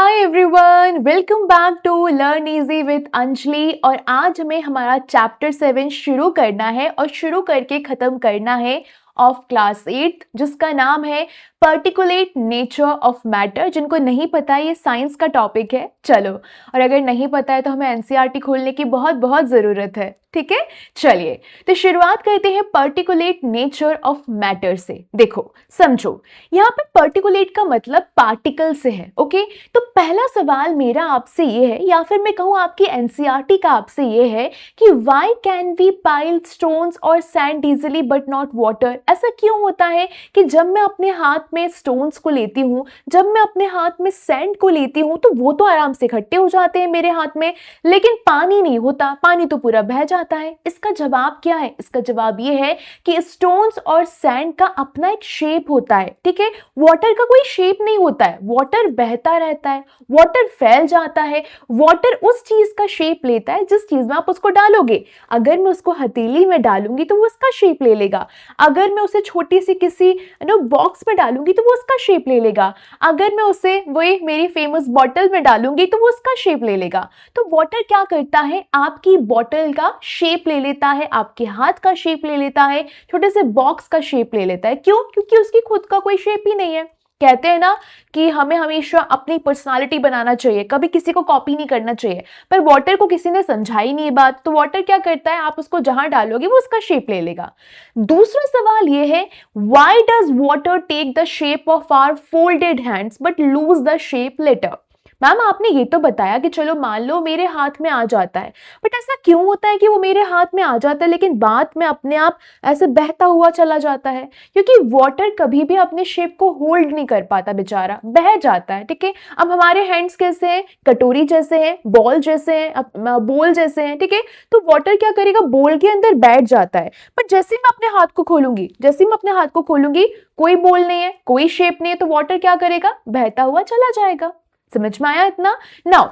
Hi everyone, welcome back to learn easy with Anjali. और आज हमें हमारा चैप्टर 7 शुरू करना है और शुरू करके ख़त्म करना है ऑफ क्लास 8, जिसका नाम है पर्टिकुलेट नेचर ऑफ मैटर। जिनको नहीं पता ये साइंस का टॉपिक है, चलो, और अगर नहीं पता है तो हमें एनसीईआरटी खोलने की बहुत बहुत ज़रूरत है। ठीक है, चलिए तो शुरुआत करते हैं पर्टिकुलेट नेचर ऑफ मैटर से। देखो समझो, यहाँ पे पर्टिकुलेट का मतलब पार्टिकल से है। ओके, तो पहला सवाल मेरा आपसे ये है, या फिर मैं कहूँ आपकी एनसीईआरटी का आपसे ये है कि why can we pile stones और sand easily but not water. ऐसा क्यों होता है कि जब मैं अपने हाथ में स्टोन्स को लेती हूँ, जब मैं अपने हाथ में सैंड को लेती हूँ, तो वो तो आराम से इकट्ठे हो जाते हैं मेरे हाथ में, लेकिन पानी नहीं होता, पानी तो पूरा बह जाता है। इसका जवाब क्या है? इसका जवाब ये है कि स्टोन्स और सैंड का अपना एक शेप होता है। ठीक है, वाटर का कोई शेप नहीं होता है, वाटर बहता रहता है, वाटर फैल जाता है, वाटर उस चीज का शेप लेता है जिस चीज में आप उसको डालोगे। अगर मैं उसको हथेली में डालूंगी तो वो उसका शेप ले लेगा, अगर मैं उसे छोटी सी किसी बॉक्स में डालूंगी तो वो उसका शेप ले लेगा, अगर मैं उसे वही मेरी फेमस बॉटल में डालूंगी तो वो उसका शेप ले लेगा। तो वाटर क्या करता है? आपकी बॉटल का शेप ले लेता है, आपके हाथ का शेप ले लेता है, छोटे से बॉक्स का शेप ले लेता है। क्यों? क्योंकि उसकी खुद का कोई शेप ही नहीं है। कहते हैं ना कि हमें हमेशा अपनी पर्सनालिटी बनाना चाहिए, कभी किसी को कॉपी नहीं करना चाहिए। पर वाटर को किसी ने समझाई नहीं बात, तो वाटर क्या करता है, आप उसको जहां डालोगे वो उसका शेप ले लेगा। दूसरा सवाल ये है, why does water take the shape of our folded hands but lose the shape later. Ma'am आपने ये तो बताया कि चलो मान लो मेरे हाथ में आ जाता है, बट ऐसा क्यों होता है कि वो मेरे हाथ में आ जाता है लेकिन बाद में अपने आप ऐसे बहता हुआ चला जाता है? क्योंकि वाटर कभी भी अपने शेप को होल्ड नहीं कर पाता, बेचारा बह जाता है। ठीक है, अब हमारे हैंड्स कैसे हैं? कटोरी जैसे हैं, बॉल जैसे हैं, बोल जैसे हैं। ठीक है, तो वाटर क्या करेगा? बोल के अंदर बैठ जाता है, पर जैसे मैं अपने हाथ को खोलूंगी, जैसे मैं अपने हाथ को खोलूंगी, कोई बोल नहीं है, कोई शेप नहीं है, तो वाटर क्या करेगा? बहता हुआ चला जाएगा। समझ में आया इतना? नाउ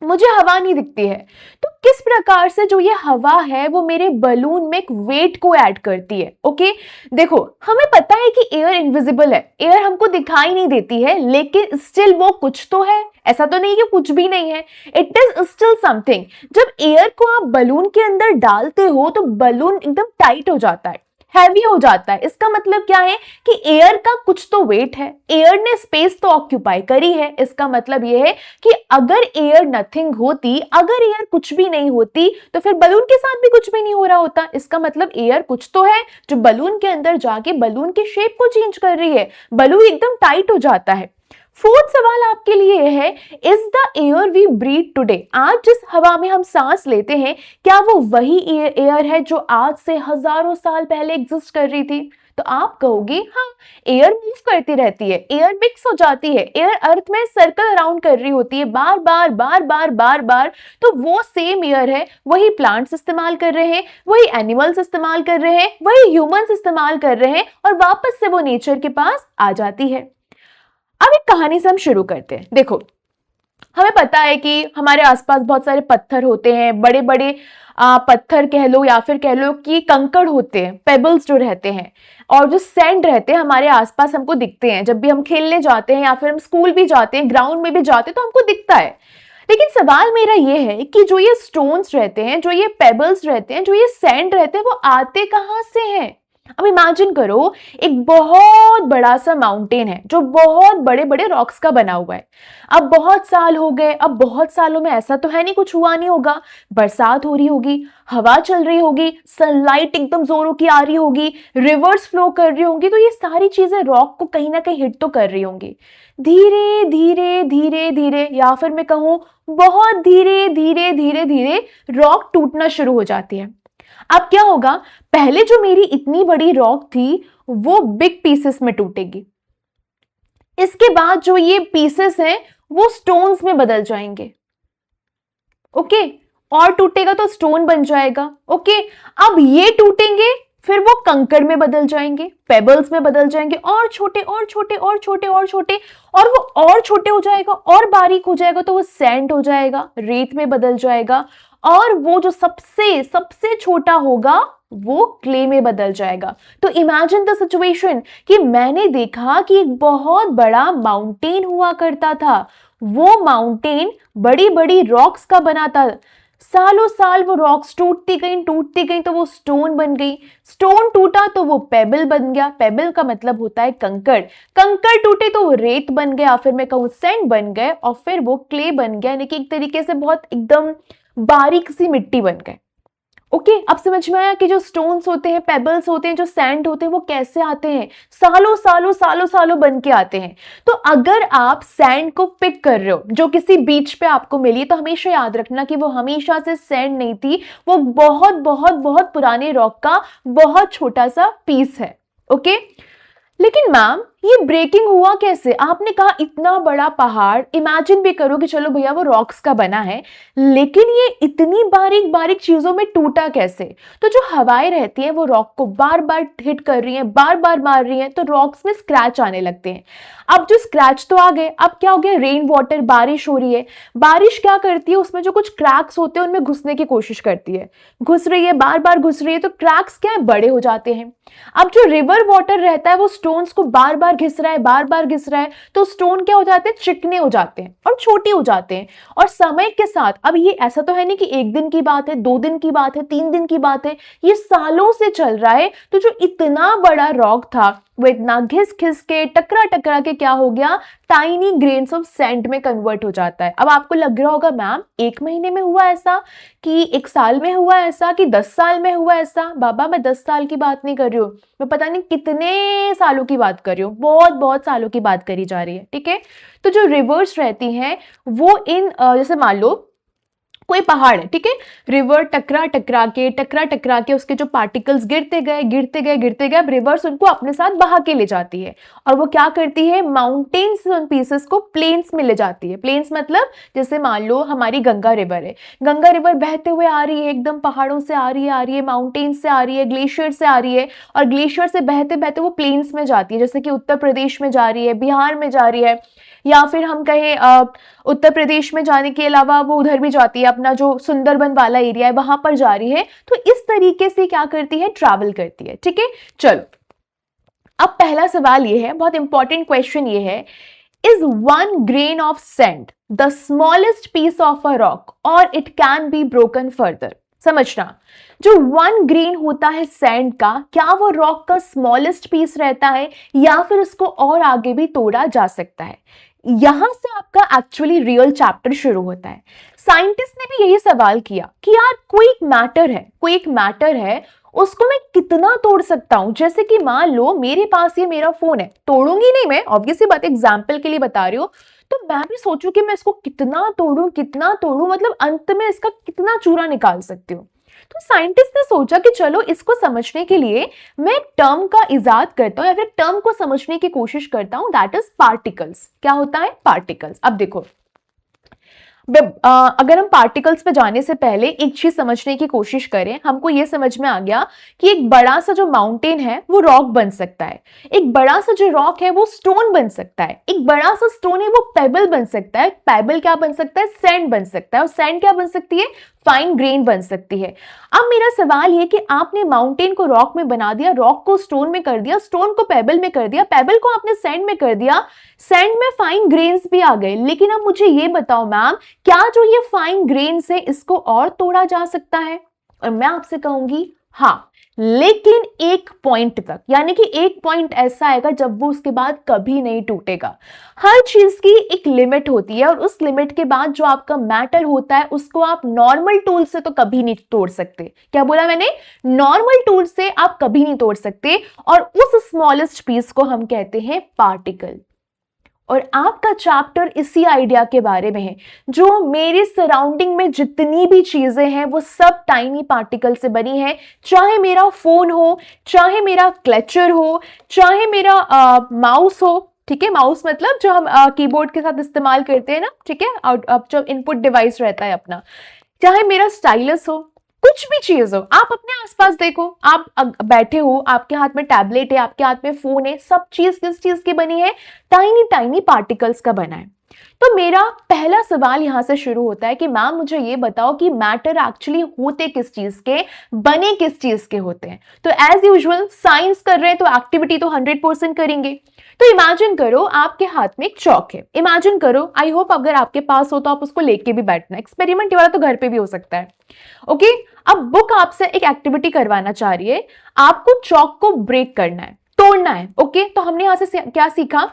मुझे हवा नहीं दिखती है, तो किस प्रकार से जो ये हवा है वो मेरे बलून में एक वेट को ऐड करती है। ओके, देखो हमें पता है कि एयर इनविजिबल है, एयर हमको दिखाई नहीं देती है, लेकिन स्टिल वो कुछ तो है। ऐसा तो नहीं कि कुछ भी नहीं है, इट इज स्टिल समथिंग। जब एयर को आप बलून के अंदर डालते हो तो बलून एकदम टाइट हो जाता है, हैवी हो जाता है। इसका मतलब क्या है कि एयर का कुछ तो वेट है, एयर ने स्पेस तो ऑक्यूपाई करी है। इसका मतलब यह है कि अगर एयर नथिंग होती, अगर एयर कुछ भी नहीं होती, तो फिर बलून के साथ भी कुछ भी नहीं हो रहा होता। इसका मतलब एयर कुछ तो है जो बलून के अंदर जाके बलून के शेप को चेंज कर रही है, बलून एकदम टाइट हो जाता है। फोर्थ सवाल आपके लिए है, is the air we breathe today. आज जिस हवा में हम सांस लेते हैं, क्या वो वही एयर है जो आज से हजारों साल पहले एग्जिस्ट कर रही थी? तो आप कहोगे हाँ, एयर मूव करती रहती है, एयर मिक्स हो जाती है, एयर अर्थ में सर्कल अराउंड कर रही होती है बार बार बार बार बार बार। तो वो सेम एयर है, वही प्लांट्स इस्तेमाल कर रहे हैं, वही एनिमल्स इस्तेमाल कर रहे हैं, वही ह्यूमंस इस्तेमाल कर रहे हैं, और वापस से वो नेचर के पास आ जाती है। अब एक कहानी से हम शुरू करते हैं। देखो हमें पता है कि हमारे आसपास बहुत सारे पत्थर होते हैं, बड़े बड़े पत्थर कह लो या फिर कह लो कि कंकड़ होते हैं, पेबल्स जो रहते हैं, और जो सैंड रहते हैं हमारे आसपास हमको दिखते हैं। जब भी हम खेलने जाते हैं या फिर हम स्कूल भी जाते हैं, ग्राउंड में भी जाते हैं, तो हमको दिखता है। लेकिन सवाल मेरा ये है कि जो ये स्टोन्स रहते हैं, जो ये पेबल्स रहते हैं, जो ये सैंड रहते हैं, वो आते कहाँ से हैं? अब इमेजिन करो, एक बहुत बड़ा सा माउंटेन है जो बहुत बड़े बड़े रॉक्स का बना हुआ है। अब बहुत साल हो गए, अब बहुत सालों में ऐसा तो है नहीं कुछ हुआ नहीं होगा, बरसात हो रही होगी, हवा चल रही होगी, सनलाइट एकदम जोरों की आ रही होगी, रिवर्स फ्लो कर रही होंगी, तो ये सारी चीजें रॉक को कहीं ना कहीं हिट तो कर रही होंगी। धीरे धीरे धीरे धीरे, या फिर मैं कहूँ बहुत धीरे धीरे धीरे धीरे रॉक टूटना शुरू हो जाती है। अब क्या होगा, पहले जो मेरी इतनी बड़ी रॉक थी वो बिग पीसेस में टूटेगी, इसके बाद जो ये पीसेस हैं वो स्टोन्स में बदल जाएंगे। ओके, और टूटेगा तो स्टोन बन जाएगा। ओके, अब ये टूटेंगे, फिर वो कंकड़ में बदल जाएंगे, पेबल्स में बदल जाएंगे, और छोटे और छोटे और छोटे और छोटे, और वो और छोटे हो जाएगा और बारीक हो जाएगा, तो वो सैंड हो जाएगा, रेत में बदल जाएगा, और वो जो सबसे सबसे छोटा होगा वो क्ले में बदल जाएगा। तो इमेजिन द सिचुएशन कि मैंने देखा कि एक बहुत बड़ा माउंटेन हुआ करता था, वो माउंटेन बड़ी बड़ी रॉक्स का बना था। सालों साल वो रॉक्स टूटती गई तो वो स्टोन बन गई, स्टोन टूटा तो वो पेबल बन गया, पेबल का मतलब होता है कंकड़, कंकड़ टूटे तो वो रेत बन गया, फिर मैं कहूँ सैंड बन गए, और फिर वो क्ले बन गया, यानी कि एक तरीके से बहुत एकदम बारीक सी मिट्टी बन गए। ओके, अब समझ में आया कि जो स्टोन्स होते हैं, पेबल्स होते हैं, जो सैंड होते हैं, वो कैसे आते हैं, सालों बन के आते हैं। तो अगर आप सैंड को पिक कर रहे हो जो किसी बीच पे आपको मिली, तो हमेशा याद रखना कि वो हमेशा से सैंड नहीं थी, वो बहुत बहुत बहुत पुराने रॉक का बहुत छोटा सा पीस है। ओके, लेकिन मैम ये ब्रेकिंग हुआ कैसे? आपने कहा इतना बड़ा पहाड़, इमेजिन भी करो कि चलो भैया वो रॉक्स का बना है, लेकिन ये इतनी बारीक बारीक चीजों में टूटा कैसे? तो जो हवाएं रहती हैं वो रॉक को बार बार हिट कर रही हैं, बार बार मार रही हैं, तो रॉक्स में स्क्रैच आने लगते हैं। अब जो स्क्रैच तो आ गए, अब क्या हो गया, रेन वाटर, बारिश हो रही है, बारिश क्या करती है, उसमें जो कुछ क्रैक्स होते हैं उनमें घुसने की कोशिश करती है, घुस रही है, बार बार घुस रही है, तो क्रैक्स क्या है, बड़े हो जाते हैं। अब जो रिवर वाटर रहता है वो स्टोन्स को बार बार घिस रहा है, बार बार घिस रहा है, तो स्टोन क्या हो जाते हैं, चिकने हो जाते हैं और छोटे हो जाते हैं। और समय के साथ, अब ये ऐसा तो है नहीं कि एक दिन की बात है, 2 दिन की बात है, 3 दिन की बात है, ये सालों से चल रहा है। तो जो इतना बड़ा रॉक था वो इतना घिस घिस के, टकरा टकरा के क्या हो गया, टाइनी ग्रेन्स ऑफ सैंड में कन्वर्ट हो जाता है। अब आपको लग रहा होगा मैम 1 महीने में हुआ ऐसा, कि 1 साल में हुआ ऐसा, कि 10 साल में हुआ ऐसा? बाबा मैं 10 साल की बात नहीं कर रही हूँ, मैं पता नहीं कितने सालों की बात कर रही हूँ, बहुत बहुत सालों की बात करी जा रही है। ठीक है, तो जो रिवर्स रहती हैं वो इन जैसे मान लो कोई पहाड़ है, ठीक है, रिवर टकरा टकरा के उसके जो पार्टिकल्स गिरते गए, रिवर्स उनको अपने साथ बहा के ले जाती है, और वो क्या करती है, माउंटेन्स पीसेस को प्लेन्स में ले जाती है। प्लेन्स मतलब जैसे मान लो हमारी गंगा रिवर है, गंगा रिवर बहते हुए आ रही है, एकदम पहाड़ों से आ रही है, माउंटेन्स से आ रही है, ग्लेशियर से आ रही है, और ग्लेशियर से बहते बहते वो प्लेन्स में जाती है, जैसे कि उत्तर प्रदेश में जा रही है, बिहार में जा रही है, या फिर हम कहें उत्तर प्रदेश में जाने के अलावा वो उधर भी जाती है, अपना जो सुंदरबन वाला एरिया है वहां पर जा रही है। तो इस तरीके से क्या करती है, ट्रैवल करती है। ठीक है, चलो अब पहला सवाल ये है, बहुत इंपॉर्टेंट क्वेश्चन ये है, is 1 grain of sand the smallest piece of a rock or it can be broken further? समझना, जो 1 grain होता है सैंड का, क्या वो रॉक का स्मॉलेस्ट पीस रहता है, या फिर उसको और आगे भी तोड़ा जा सकता है? यहां से आपका एक्चुअली रियल चैप्टर शुरू होता है। साइंटिस्ट ने भी यही सवाल किया कि यार कोई एक मैटर है, उसको मैं कितना तोड़ सकता हूं? जैसे कि मान लो मेरे पास ये मेरा फोन है, तोड़ूंगी नहीं मैं, ऑब्वियसली बात, एग्जाम्पल के लिए बता रही हूँ, तो मैं भी सोचूं कि मैं इसको कितना तोड़ूं, मतलब अंत में इसका कितना चूरा निकाल सकती हूँ। तो साइंटिस्ट ने सोचा कि चलो इसको समझने के लिए मैं टर्म का इजाद करता हूं, या फिर टर्म को समझने की कोशिश करता हूं, दैट इज पार्टिकल्स। क्या होता है, पार्टिकल्स। अब देखो, अगर हम पार्टिकल्स पे जाने से पहले एक चीज समझने की कोशिश करें, हमको ये समझ में आ गया कि एक बड़ा सा जो माउंटेन है वो रॉक बन सकता है, एक बड़ा सा जो रॉक है वो स्टोन बन सकता है, एक बड़ा सा स्टोन है वो पेबल बन सकता है, पेबल क्या बन सकता है, सैंड बन सकता है, और सैंड क्या बन सकती है, फाइन ग्रेन बन सकती है। अब मेरा सवाल है कि आपने माउंटेन को रॉक में बना दिया, रॉक को स्टोन में कर दिया, स्टोन को पेबल में कर दिया, पेबल को आपने सैंड में कर दिया, सैंड में फाइन ग्रेन्स भी आ गए, लेकिन अब मुझे ये बताओ मैम, क्या जो ये फाइन ग्रेन्स है इसको और तोड़ा जा सकता है? और मैं आपसे कहूंगी हाँ, लेकिन एक पॉइंट तक, यानी कि एक पॉइंट ऐसा आएगा जब वो उसके बाद कभी नहीं टूटेगा। हर चीज की एक लिमिट होती है, और उस लिमिट के बाद जो आपका मैटर होता है उसको आप नॉर्मल टूल से तो कभी नहीं तोड़ सकते। क्या बोला मैंने, नॉर्मल टूल से आप कभी नहीं तोड़ सकते, और उस स्मॉलेस्ट पीस को हम कहते हैं पार्टिकल। और आपका चैप्टर इसी आइडिया के बारे में है, जो मेरे सराउंडिंग में जितनी भी चीजें हैं वो सब टाइनी पार्टिकल से बनी है, चाहे मेरा फोन हो, चाहे मेरा क्लचर हो, चाहे मेरा माउस हो। ठीक है, माउस मतलब जो हम कीबोर्ड के साथ इस्तेमाल करते हैं ना, ठीक है, अब जो इनपुट डिवाइस रहता है अपना, चाहे मेरा स्टाइलस हो, कुछ भी चीज हो, आप अपने आसपास देखो, आप बैठे हो, आपके हाथ में टैबलेट है, आपके हाथ में फोन है, सब चीज किस चीज की बनी है, टाइनी टाइनी पार्टिकल्स का बना है। तो मेरा पहला सवाल यहां से शुरू होता है कि मैम मुझे ये बताओ कि मैटर एक्चुअली होते किस चीज के, बने किस चीज के होते हैं? तो एज यूजुअल साइंस कर रहे हैं तो एक्टिविटी तो 100% करेंगे, तो इमेजिन करो आपके हाथ में एक चौक है, इमेजिन करो, आई होप अगर आपके पास हो तो आप उसको लेके भी बैठना, एक्सपेरिमेंट वाला तो घर पे भी हो सकता है। ओके, अब बुक आपसे एक एक्टिविटी करवाना चाह रही है, आपको चौक को ब्रेक करना है, तोड़ना है। ओके, तो हमने यहां से क्या सीखा?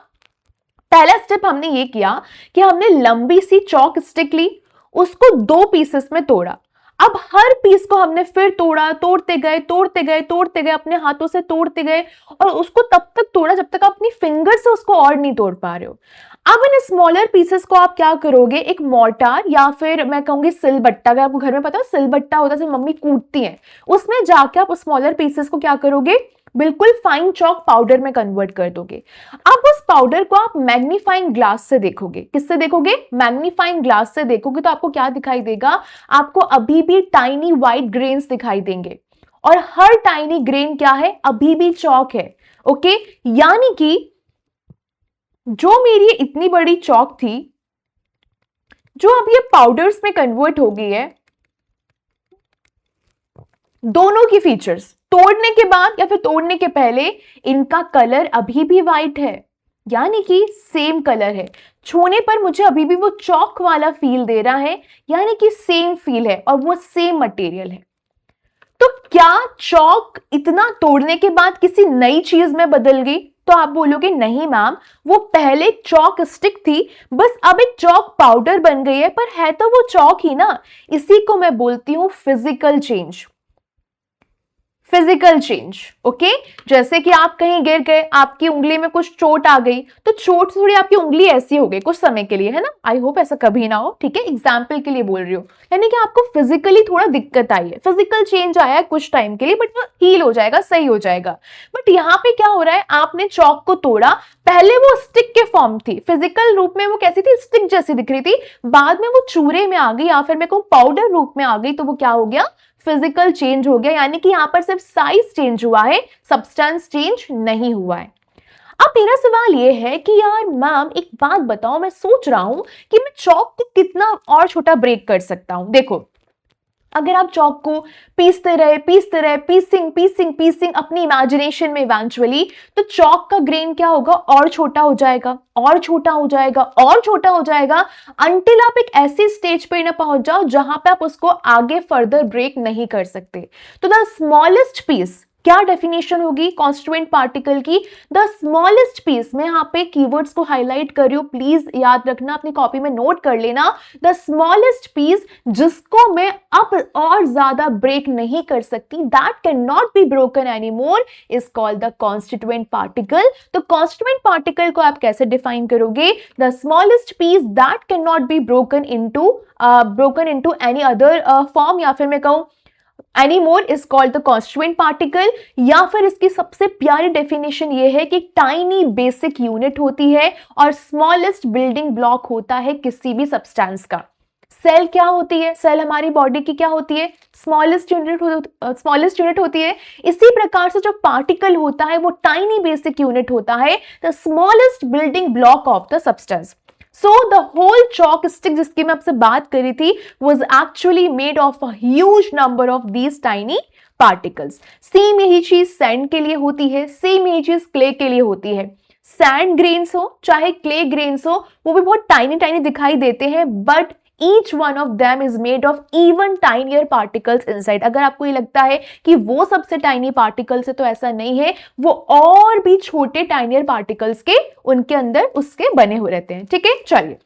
पहला स्टेप हमने ये किया कि हमने लंबी सी चौक स्टिक ली, उसको 2 पीसेस में तोड़ा। अब हर पीस को हमने फिर तोड़ा, तोड़ते गए तोड़ते गए तोड़ते गए, अपने हाथों से तोड़ते गए और उसको तब तक तोड़ा जब तक आप अपनी फिंगर से उसको और नहीं तोड़ पा रहे हो। अब इन स्मॉलर पीसेस को आप क्या करोगे, एक मोर्टार या फिर मैं कहूंगी सिलबट्टा, अगर आपको घर में पता है सिलबट्टा होता है मम्मी कूटती है, उसमें जाके आप स्मॉलर पीसेस को क्या करोगे, बिल्कुल फाइन चॉक पाउडर में कन्वर्ट कर दोगे। अब उस पाउडर को आप मैग्नीफाइंग ग्लास से देखोगे। किससे देखोगे? मैग्नीफाइंग ग्लास से देखोगे तो आपको क्या दिखाई देगा? आपको अभी भी टाइनी व्हाइट ग्रेन्स दिखाई देंगे और हर टाइनी ग्रेन क्या है? अभी भी चॉक है। ओके, यानी कि जो मेरी इतनी बड़ी चॉक थी, जो अब ये पाउडर्स में कन्वर्ट हो गई है, दोनों की फीचर्स तोड़ने के बाद या फिर तोड़ने के पहले इनका कलर अभी भी व्हाइट है, यानी कि सेम कलर है। छूने पर मुझे अभी भी वो चॉक वाला फील दे रहा है, यानी कि सेम फील है और वो सेम मटेरियल है। तो क्या चॉक इतना तोड़ने के बाद किसी नई चीज में बदल गई? तो आप बोलोगे नहीं मैम, वो पहले चॉक स्टिक थी, बस अब एक चॉक पाउडर बन गई है, पर है तो वो चॉक ही ना। इसी को मैं बोलती हूं physical change. Physical change. Okay, जैसे कि आप कहीं गिर गए, आपकी उंगली में कुछ चोट आ गई, तो चोट से थोड़ी आपकी उंगली ऐसी हो गई कुछ समय के लिए, है ना। आई होप ऐसा कभी ना हो, ठीक है, एग्जाम्पल के लिए बोल रही हूँ, यानी कि आपको फिजिकली थोड़ा दिक्कत आई है, फिजिकल चेंज आया है कुछ टाइम के लिए, बट वो हील हो जाएगा, सही हो जाएगा। बट यहाँ पे क्या हो रहा है, आपने चौक को तोड़ा, पहले वो स्टिक के फॉर्म थी, फिजिकल रूप में वो कैसी थी, स्टिक जैसी दिख रही थी, बाद में वो चूरे में आ गई या फिर मैं कहूँ पाउडर रूप में आ गई, तो वो क्या हो गया, फिजिकल चेंज हो गया। यानी कि यहां पर सिर्फ साइज चेंज हुआ है, सब्सटेंस चेंज नहीं हुआ है। अब मेरा सवाल ये है कि यार मैम एक बात बताओ, मैं सोच रहा हूं कि मैं चौक को कितना और छोटा ब्रेक कर सकता हूं। देखो, अगर आप चौक को पीसते रहे पीसिंग पीसिंग पीसिंग अपनी इमेजिनेशन में इवेंचुअली, तो चौक का ग्रेन क्या होगा, और छोटा हो जाएगा और छोटा हो जाएगा और छोटा हो जाएगा, अंटिल आप एक ऐसी स्टेज पे ना पहुंच जाओ जहां पे आप उसको आगे फर्दर ब्रेक नहीं कर सकते। तो द स्मॉलेस्ट पीस, क्या डेफिनेशन होगी कॉन्स्टिट्यूएंट पार्टिकल की, द स्मॉलेस्ट पीस। मैं यहाँ पे कीवर्ड्स को हाईलाइट कर रही हूँ, प्लीज याद रखना, अपनी कॉपी में नोट कर लेना। द स्मॉलेस्ट पीस जिसको मैं अब और ज्यादा ब्रेक नहीं कर सकती, that can not be broken any more, is called the constituent particle. तो कॉन्स्टिट्यूएंट पार्टिकल को आप कैसे डिफाइन करोगे? The smallest piece that can not be broken into any other form, या फिर मैं कहूं anymore is called the constituent particle। या फिर इसकी सबसे प्यारी डेफिनेशन ये है कि टाइनी बेसिक यूनिट होती है और स्मॉलेस्ट बिल्डिंग ब्लॉक होता है किसी भी सब्सटेंस का। सेल क्या होती है? सेल हमारी बॉडी की क्या होती है? स्मॉलेस्ट यूनिट होती है। इसी प्रकार से जो पार्टिकल होता है वो टाइनी बेसिक यूनिट होता है, the smallest building block of the substance. So the whole chalk stick जिसकी मैं आपसे बात करी थी was actually made of a huge number of these tiny particles। Same यही चीज सैंड के लिए होती है, सेम यही चीज क्ले के लिए होती है। सैंड ग्रेन्स हो चाहे क्ले ग्रेन्स हो, वो भी बहुत टाइनी टाइनी दिखाई देते हैं, but each one of them is made of even tinier particles inside। अगर आपको ये लगता है कि वो सबसे टाइनी पार्टिकल्स है, तो ऐसा नहीं है, वो और भी छोटे टाइनियर पार्टिकल्स के उनके अंदर उसके बने हुए रहते हैं। ठीक है, चलिए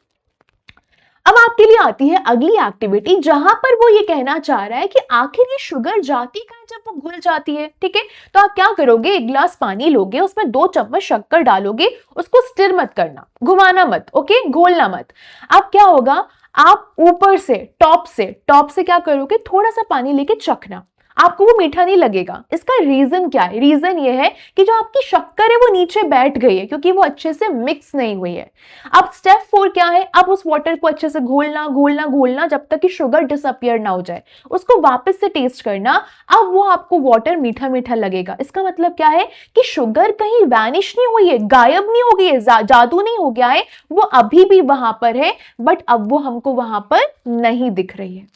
अब आपके लिए आती है अगली एक्टिविटी, जहां पर वो ये कहना चाह रहा है कि आखिर ये शुगर जाती कहां जब वो घुल जाती है। ठीक है, तो आप क्या करोगे, एक गिलास पानी लोगे, उसमें 2 चम्मच शक्कर डालोगे, उसको स्टिर मत करना, घुमाना मत, ओके, घोलना मत। अब क्या होगा, आप ऊपर से टॉप से क्या करोगे, थोड़ा सा पानी लेके चखना, आपको वो मीठा नहीं लगेगा। इसका रीजन क्या है? रीजन ये है कि जो आपकी शक्कर है वो नीचे बैठ गई है, क्योंकि वो अच्छे से मिक्स नहीं हुई है। अब स्टेप 4 क्या है, अब उस वाटर को अच्छे से घोलना जब तक कि शुगर डिसअपियर ना हो जाए, उसको वापस से टेस्ट करना। अब वो आपको वाटर मीठा मीठा लगेगा। इसका मतलब क्या है कि शुगर कहीं वैनिश नहीं हुई है, गायब नहीं हो गई है, जादू नहीं हो गया है, वो अभी भी वहां पर है, बट अब वो हमको वहां पर नहीं दिख रही है।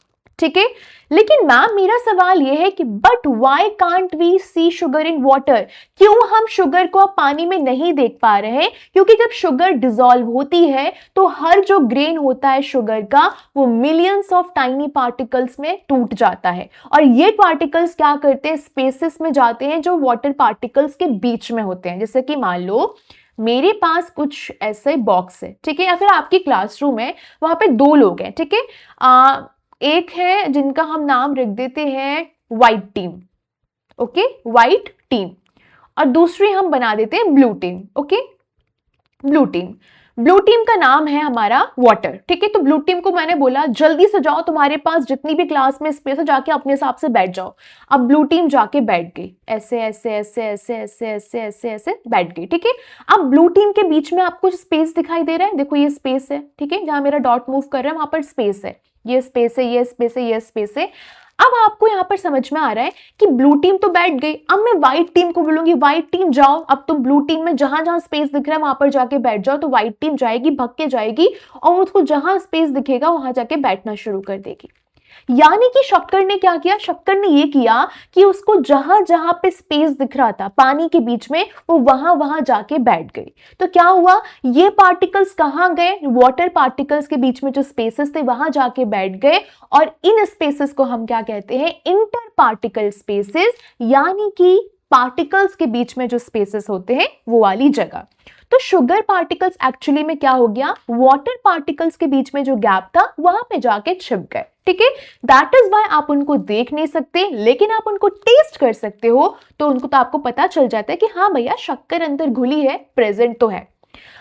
ठीक है। लेकिन मैम मेरा सवाल यह है कि but why can't we see sugar in water, क्यों हम शुगर को अब पानी में नहीं देख पा रहे हैं? क्योंकि जब शुगर डिसॉल्व होती है तो हर जो ग्रेन होता है शुगर का वो मिलियंस ऑफ टाइनी पार्टिकल्स में टूट जाता है, और ये पार्टिकल्स क्या करते हैं, स्पेसेस में जाते हैं जो वाटर पार्टिकल्स के बीच में होते हैं। जैसे कि मान लो मेरे पास कुछ ऐसे बॉक्स है, ठीक है, या फिर आपकी क्लासरूम है, वहां पे दो लोग हैं, ठीक है। एक है जिनका हम नाम रख देते हैं white team, okay, white team, और दूसरी हम बना देते हैं blue team, okay, blue team. Blue team का नाम है हमारा वाटर, ठीक है। तो ब्लू टीम को मैंने बोला जल्दी से जाओ, तुम्हारे पास जितनी भी क्लास में स्पेस है जाके अपने हिसाब से बैठ जाओ। अब ब्लू टीम जाके बैठ गई, ऐसे ऐसे ऐसे ऐसे ऐसे ऐसे ऐसे ऐसे बैठ गई, ठीक है। अब ब्लू टीम के बीच में आपको स्पेस दिखाई दे रहा है, देखो ये स्पेस है, ठीक है, जहां मेरा डॉट मूव कर रहा है वहां पर स्पेस है, ये स्पेस है, ये स्पेस है, ये स्पेस है। अब आपको यहां पर समझ में आ रहा है कि ब्लू टीम तो बैठ गई, अब मैं व्हाइट टीम को बोलूंगी व्हाइट टीम जाओ, अब तुम ब्लू टीम में जहां जहां स्पेस दिख रहा है वहां पर जाके बैठ जाओ। तो व्हाइट टीम जाएगी, भग के जाएगी और उसको जहां स्पेस दिखेगा वहां जाके बैठना शुरू कर देगी। यानी कि शक्कर ने क्या किया, शक्कर ने ये किया कि उसको जहां जहां पे स्पेस दिख रहा था पानी के बीच में वो वहां वहां जाके बैठ गई। तो क्या हुआ, ये पार्टिकल्स कहां गए, वाटर पार्टिकल्स के बीच में जो स्पेसेस थे वहां जाके बैठ गए, और इन स्पेसेस को हम क्या कहते हैं, इंटर पार्टिकल स्पेसेस, यानी कि पार्टिकल्स के बीच में जो स्पेसेस होते हैं वो वाली जगह। तो शुगर पार्टिकल्स एक्चुअली में क्या हो गया, वाटर पार्टिकल्स के बीच में जो गैप था वहां पे जाके छिप गए, ठीक है। दैट इज वाई आप उनको देख नहीं सकते, लेकिन आप उनको टेस्ट कर सकते हो, तो उनको तो आपको पता चल जाता है कि हाँ भैया शक्कर अंदर घुली है, प्रेजेंट तो है।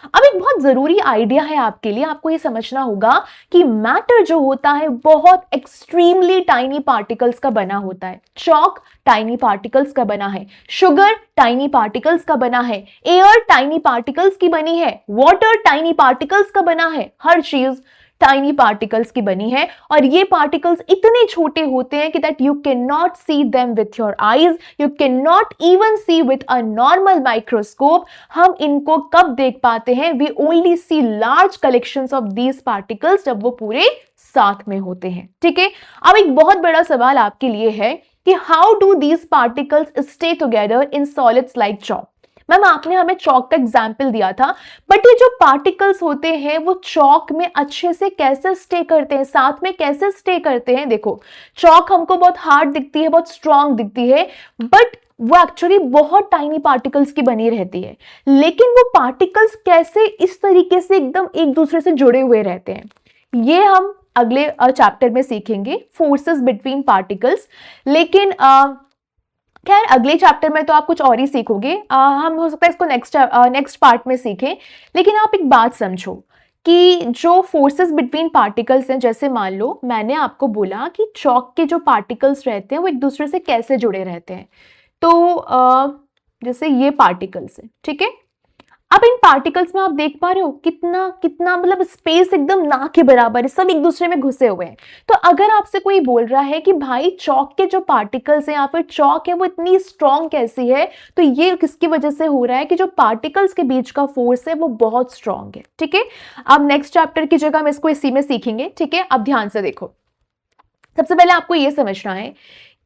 अब एक बहुत जरूरी आइडिया है आपके लिए, आपको ये समझना होगा कि मैटर जो होता है बहुत एक्सट्रीमली टाइनी पार्टिकल्स का बना होता है। चॉक टाइनी पार्टिकल्स का बना है, शुगर टाइनी पार्टिकल्स का बना है, एयर टाइनी पार्टिकल्स की बनी है, वाटर टाइनी पार्टिकल्स का बना है, हर चीज टाइनी पार्टिकल्स की बनी है। और ये पार्टिकल्स इतने छोटे होते हैं कि that you can not see them with your eyes, you can not even see with a normal microscope. हम इनको कब देख पाते हैं, we only see large collections of these particles जब वो पूरे साथ में होते हैं, ठीक है। अब एक बहुत बड़ा सवाल आपके लिए है कि how do these particles stay together in solids like chalk. Ma'am आपने हमें चॉक का एग्जाम्पल दिया था, बट ये जो पार्टिकल्स होते हैं वो चॉक में अच्छे से कैसे स्टे करते हैं, साथ में कैसे स्टे करते हैं। देखो चॉक हमको बहुत हार्ड दिखती है, बहुत स्ट्रांग दिखती है, बट वो एक्चुअली बहुत टाइनी पार्टिकल्स की बनी रहती है। लेकिन वो पार्टिकल्स कैसे इस तरीके से एकदम एक दूसरे से जुड़े हुए रहते हैं, ये हम अगले चैप्टर में सीखेंगे, फोर्सेस बिटवीन पार्टिकल्स। लेकिन खैर अगले चैप्टर में तो आप कुछ और ही सीखोगे, हम हो सकता है इसको नेक्स्ट पार्ट में सीखें। लेकिन आप एक बात समझो कि जो फोर्सेस बिटवीन पार्टिकल्स हैं, जैसे मान लो मैंने आपको बोला कि चॉक के जो पार्टिकल्स रहते हैं वो एक दूसरे से कैसे जुड़े रहते हैं। तो जैसे ये पार्टिकल्स है, ठीक है। अब इन पार्टिकल्स में आप देख पा रहे हो कितना कितना मतलब स्पेस एकदम ना के बराबर है, सब एक दूसरे में घुसे हुए हैं। तो अगर आपसे कोई बोल रहा है कि भाई चॉक के जो पार्टिकल्स हैं या फिर चॉक है वो इतनी स्ट्रॉन्ग कैसी है, तो ये किसकी वजह से हो रहा है कि जो पार्टिकल्स के बीच का फोर्स है वो बहुत स्ट्रॉन्ग है, ठीक है। अब नेक्स्ट चैप्टर की जगह हम इसको इसी में सीखेंगे, ठीक है। अब ध्यान से देखो, सबसे पहले आपको ये समझना है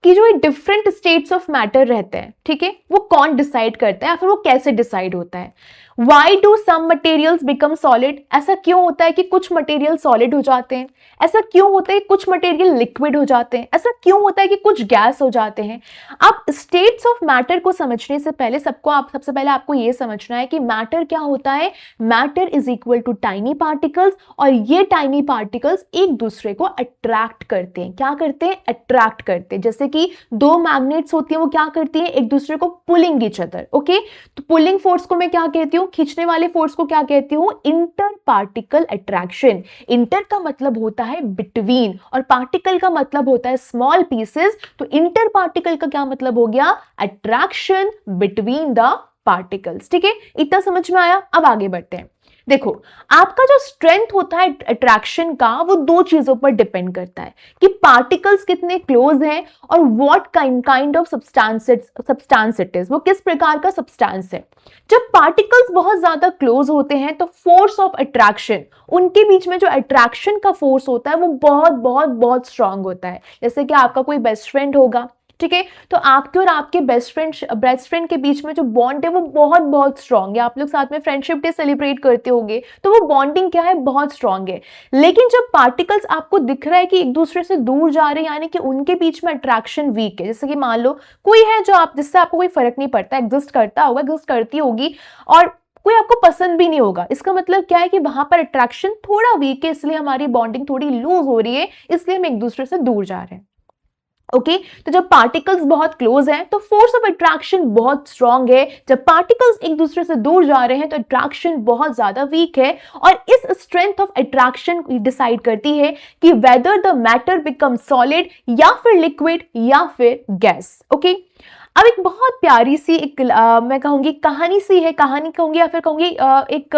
कि जो डिफरेंट स्टेट्स ऑफ मैटर रहते हैं, ठीक है, वो कौन डिसाइड करता है या फिर वो कैसे डिसाइड होता है। Why do some materials become solid? ऐसा क्यों होता है कि कुछ मटेरियल सॉलिड हो जाते हैं, ऐसा क्यों होता है कि कुछ मटेरियल लिक्विड हो जाते हैं, ऐसा क्यों होता है कि कुछ गैस हो जाते हैं। अब स्टेट्स ऑफ मैटर को समझने से पहले सबसे पहले आपको यह समझना है कि मैटर क्या होता है। Matter is equal to tiny particles, और ये टाइनी पार्टिकल्स एक दूसरे को अट्रैक्ट करते हैं। क्या करते हैं, अट्रैक्ट करते हैं। जैसे कि दो मैग्नेट्स होती हैं, वो क्या करती हैं, एक दूसरे को पुलिंग ईच अदर, ओके। तो पुलिंग फोर्स को मैं क्या कहती हूँ, खींचने वाले फोर्स को क्या कहती हूं, इंटर पार्टिकल अट्रैक्शन। इंटर का मतलब होता है बिटवीन और पार्टिकल का मतलब होता है स्मॉल पीसेस। तो इंटर पार्टिकल का क्या मतलब हो गया, अट्रैक्शन बिटवीन द पार्टिकल्स, ठीक है। इतना समझ में आया। अब आगे बढ़ते हैं। देखो, आपका जो स्ट्रेंथ होता है अट्रैक्शन का, वो दो चीजों पर डिपेंड करता है कि पार्टिकल्स कितने क्लोज हैं और what kind of substance it is, वो किस प्रकार का सब्सटेंस है। जब पार्टिकल्स बहुत ज्यादा क्लोज होते हैं तो फोर्स ऑफ अट्रैक्शन, उनके बीच में जो अट्रैक्शन का फोर्स होता है वो बहुत बहुत बहुत स्ट्रांग होता है। जैसे कि आपका कोई बेस्ट फ्रेंड होगा, ठीक है, तो आपके और आपके बेस्ट फ्रेंड के बीच में जो बॉन्ड है वो बहुत बहुत स्ट्रांग है। आप लोग साथ में फ्रेंडशिप डे सेलिब्रेट करते होंगे, तो वो बॉन्डिंग क्या है, बहुत स्ट्रांग है। लेकिन जब पार्टिकल्स आपको दिख रहा है कि एक दूसरे से दूर जा रहे हैं, यानी कि उनके बीच में अट्रैक्शन वीक है, जैसे कि मान लो कोई है जो आप जिससे आपको कोई फर्क नहीं पड़ता, एग्जिस्ट करता होगा, एग्जिस्ट करती होगी, और कोई आपको पसंद भी नहीं होगा, इसका मतलब क्या है कि वहां पर अट्रैक्शन थोड़ा वीक है, इसलिए हमारी बॉन्डिंग थोड़ी लूज हो रही है, इसलिए हम एक दूसरे से दूर जा रहे हैं। ओके, तो जब पार्टिकल्स बहुत क्लोज हैं तो फोर्स ऑफ अट्रैक्शन बहुत स्ट्रांग है, जब पार्टिकल्स एक दूसरे से दूर जा रहे हैं तो अट्रैक्शन बहुत ज्यादा वीक है। और इस स्ट्रेंथ ऑफ अट्रैक्शन डिसाइड करती है कि whether the matter become solid या फिर लिक्विड या फिर गैस। ओके, अब एक बहुत प्यारी सी एक मैं कहूंगी कहानी सी है, कहानी कहूंगी या फिर कहूंगी एक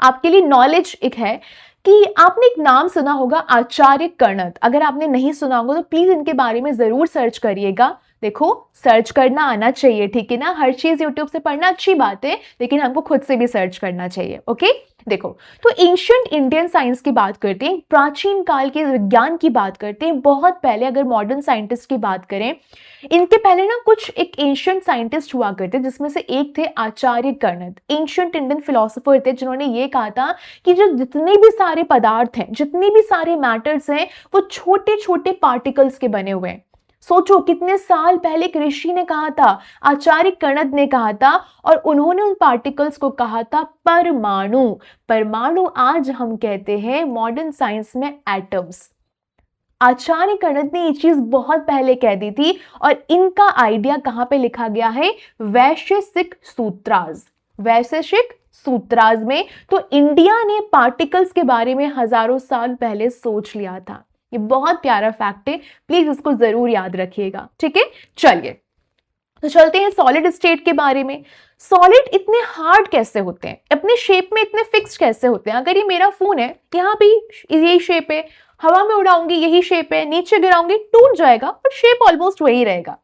आपके लिए नॉलेज एक है कि आपने एक नाम सुना होगा, आचार्य कणद। अगर आपने नहीं सुना होगा तो प्लीज इनके बारे में जरूर सर्च करिएगा। देखो, सर्च करना आना चाहिए, ठीक है ना, हर चीज यूट्यूब से पढ़ना अच्छी बात है, लेकिन हमको खुद से भी सर्च करना चाहिए। ओके, देखो, तो एंशिएंट इंडियन साइंस की बात करते हैं, प्राचीन काल के विज्ञान की बात करते हैं, बहुत पहले अगर मॉडर्न साइंटिस्ट की बात करें, इनके पहले ना कुछ एक एंशिएंट साइंटिस्ट हुआ करते, जिसमें से एक थे आचार्य कणद। एंशिएंट इंडियन फिलोसोफर थे जिन्होंने ये कहा था कि जो जितने भी सारे पदार्थ हैं, जितने भी सारे मैटर्स हैं, वो छोटे छोटे पार्टिकल्स के बने हुए हैं। सोचो कितने साल पहले एक ऋषि ने कहा था, आचार्य कणद ने कहा था, और उन्होंने उन पार्टिकल्स को कहा था परमाणु। परमाणु आज हम कहते हैं मॉडर्न साइंस में एटम्स। आचार्य कणद ने ये चीज बहुत पहले कह दी थी, और इनका आइडिया कहां पे लिखा गया है, वैशेषिक सूत्राज। वैशेषिक सूत्राज में। तो इंडिया ने पार्टिकल्स के बारे में हजारों साल पहले सोच लिया था। ये बहुत प्यारा फैक्ट है, प्लीज इसको जरूर याद रखिएगा, ठीक है। चलिए, तो चलते हैं सॉलिड स्टेट के बारे में। सॉलिड इतने हार्ड कैसे होते हैं, अपने शेप में इतने फिक्स्ड कैसे होते हैं। अगर ये मेरा फोन है, यहाँ भी यही शेप है, हवा में उड़ाऊंगी यही शेप है, नीचे गिराऊंगी टूट जाएगा, और शेप ऑलमोस्ट वही रहेगा।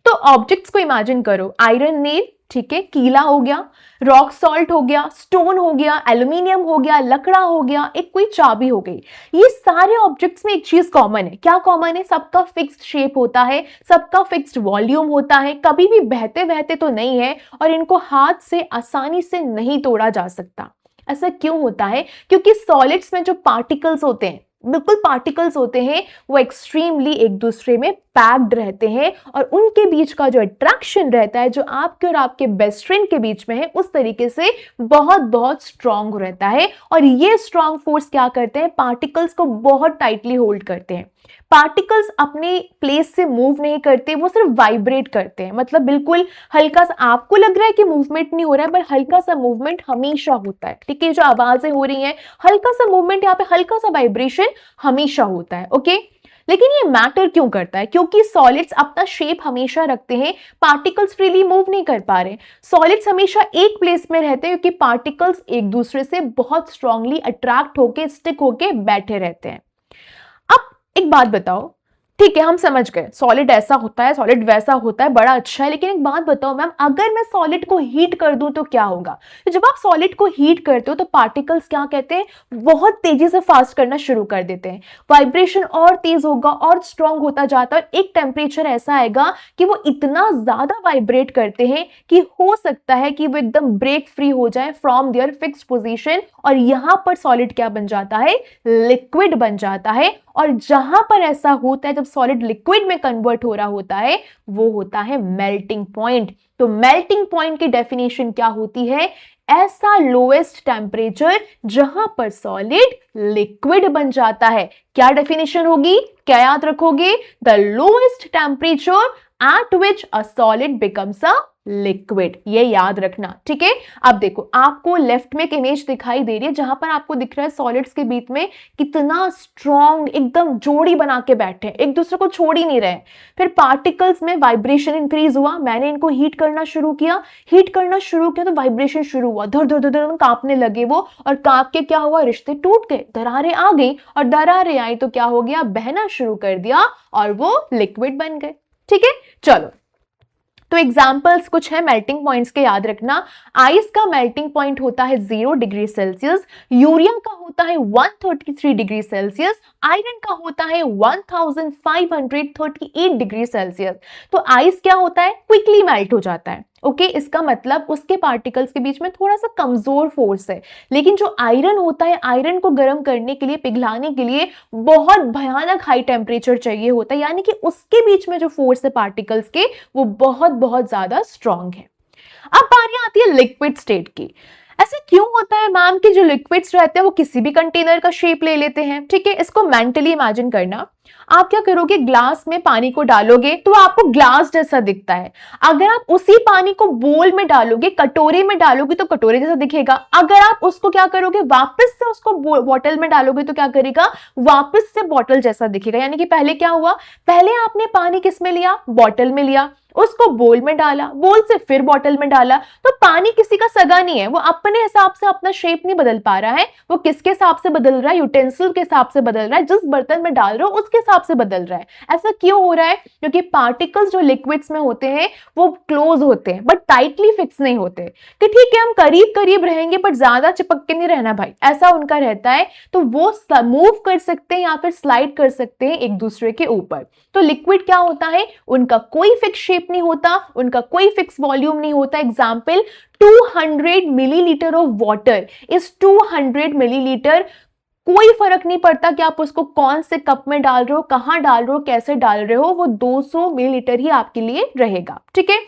तो ऑब्जेक्ट्स को इमेजिन करो, आयरन नेल, ठीक है, कीला हो गया, रॉक सॉल्ट हो गया, स्टोन हो गया, एल्यूमिनियम हो गया, लकड़ा हो गया, एक कोई चाबी हो गई। ये सारे ऑब्जेक्ट्स में एक चीज कॉमन है। क्या कॉमन है? सबका फिक्स्ड शेप होता है, सबका फिक्स्ड वॉल्यूम होता है, कभी भी बहते बहते तो नहीं है, और इनको हाथ से आसानी से नहीं तोड़ा जा सकता। ऐसा क्यों होता है? क्योंकि सॉलिड्स में जो पार्टिकल्स होते हैं, बिल्कुल पार्टिकल्स होते हैं, वो एक्सट्रीमली एक दूसरे में पैक्ड रहते हैं, और उनके बीच का जो अट्रैक्शन रहता है, जो आपके और आपके बेस्ट फ्रेंड के बीच में है, उस तरीके से बहुत बहुत स्ट्रांग रहता है। और ये स्ट्रांग फोर्स क्या करते हैं, पार्टिकल्स को बहुत टाइटली होल्ड करते हैं। पार्टिकल्स अपने प्लेस से मूव नहीं करते, वो सिर्फ वाइब्रेट करते हैं। मतलब बिल्कुल हल्का सा आपको लग रहा है कि मूवमेंट नहीं हो रहा है, पर हल्का सा मूवमेंट हमेशा होता है, ठीक है। जो आवाजें हो रही हैं, हल्का सा मूवमेंट, यहाँ पे हल्का सा वाइब्रेशन हमेशा होता है, ओके। लेकिन ये मैटर क्यों करता है? क्योंकि सॉलिड्स अपना शेप हमेशा रखते हैं, पार्टिकल्स फ्रीली मूव नहीं कर पा रहे। सॉलिड्स हमेशा एक प्लेस में रहते हैं, क्योंकि पार्टिकल्स एक दूसरे से बहुत स्ट्रांगली अट्रैक्ट होके, स्टिक होके बैठे रहते हैं। अब एक बात बताओ, ठीक है, हम समझ गए सॉलिड ऐसा होता है, सॉलिड वैसा होता है, बड़ा अच्छा है। लेकिन एक बात बताओ मैम, अगर मैं सॉलिड को हीट कर दूं तो क्या होगा? तो जब आप सॉलिड को हीट करते हो तो पार्टिकल्स क्या कहते हैं, बहुत तेजी से फास्ट करना शुरू कर देते हैं, वाइब्रेशन और तेज होगा और स्ट्रांग होता जाता है। और एक टेम्परेचर ऐसा आएगा कि वो इतना ज्यादा वाइब्रेट करते हैं कि हो सकता है कि वो एकदम ब्रेक फ्री हो जाए फ्रॉम देयर फिक्स्ड पोजीशन, और यहां पर सॉलिड क्या बन जाता है, लिक्विड बन जाता है। और जहां पर ऐसा होता है, जब सॉलिड लिक्विड में कन्वर्ट हो रहा होता है, वो होता है मेल्टिंग पॉइंट। तो मेल्टिंग पॉइंट की डेफिनेशन क्या होती है? ऐसा लोएस्ट टेम्परेचर जहां पर सॉलिड लिक्विड बन जाता है। क्या डेफिनेशन होगी, क्या याद रखोगे? The lowest temperature at which a solid becomes a liquid, ये याद रखना, ठीक है। अब देखो आपको लेफ्ट में एक इमेज दिखाई दे रही है जहां पर आपको दिख रहा है सॉलिड्स के बीच में कितना स्ट्रॉन्ग एकदम जोड़ी बना के बैठे हैं, एक दूसरे को छोड़ ही नहीं रहे। फिर पार्टिकल्स में वाइब्रेशन इंक्रीज हुआ, मैंने इनको हीट करना शुरू किया, तो वाइब्रेशन शुरू हुआ, धर धर धर कांपने लगे वो, और कांप के क्या हुआ, रिश्ते टूट गए, दरारें आ गई, और दरारें आई तो क्या हो गया, बहना शुरू कर दिया और वो लिक्विड बन गए, ठीक है। चलो तो एग्जाम्पल्स कुछ है मेल्टिंग पॉइंट्स के, याद रखना। आइस का मेल्टिंग पॉइंट होता है 0 डिग्री सेल्सियस, यूरिया का होता है 133 डिग्री सेल्सियस, आयरन का होता है 1538 डिग्री सेल्सियस। तो आइस क्या होता है, क्विकली मेल्ट हो जाता है, ओके इसका मतलब उसके पार्टिकल्स के बीच में थोड़ा सा कमजोर फोर्स है। लेकिन जो आयरन होता है, आयरन को गर्म करने के लिए, पिघलाने के लिए बहुत भयानक हाई टेम्परेचर चाहिए होता है, यानी कि उसके बीच में जो फोर्स है पार्टिकल्स के वो बहुत बहुत ज्यादा स्ट्रांग है। अब बारी आती है लिक्विड स्टेट की। ऐसे क्यों होता है मैम कि जो लिक्विड्स रहते हैं वो किसी भी कंटेनर का शेप ले लेते हैं, ठीक है। इसको मेंटली इमेजिन करना, आप क्या करोगे, ग्लास में पानी को डालोगे तो आपको ग्लास जैसा दिखता है। अगर आप उसी पानी को बोल में डालोगे, कटोरे में डालोगे तो कटोरे जैसा दिखेगा। अगर आप उसको क्या करोगे, वापस से उसको बॉटल में डालोगे तो क्या करेगा, वापस से बॉटल जैसा दिखेगा। यानी कि पहले क्या हुआ, पहले आपने पानी किस में लिया, बॉटल में लिया, उसको बोल में डाला, बोल से फिर बॉटल में डाला, तो पानी किसी का सगा नहीं है, वो अपने हिसाब से अपना शेप नहीं बदल पा रहा है, वो किसके हिसाब से बदल रहा है, यूटेंसिल के हिसाब से बदल रहा है, जिस बर्तन में डाल रहे हो उसके हिसाब से बदल रहा है। ऐसा क्यों हो रहा है, क्योंकि पार्टिकल्स जो लिक्विड्स में होते हैं वो क्लोज होते हैं बट टाइटली फिक्स नहीं होते, कि ठीक है हम करीब करीब रहेंगे बट ज्यादा चिपक के नहीं रहना भाई, ऐसा उनका रहता है। तो वो मूव कर सकते हैं या फिर स्लाइड कर सकते हैं एक दूसरे के ऊपर। तो लिक्विड क्या होता है, उनका कोई फिक्स शेप नहीं होता, उनका कोई फिक्स वॉल्यूम नहीं होता। Example 200 millilitre of water is 200 millilitre. कोई फर्क नहीं पड़ता कि आप उसको कौन से कप में डाल रहे हो, कहां डाल रहे हो, कैसे डाल रहे हो, वो 200 मिलीलीटर ही आपके लिए रहेगा, ठीक है।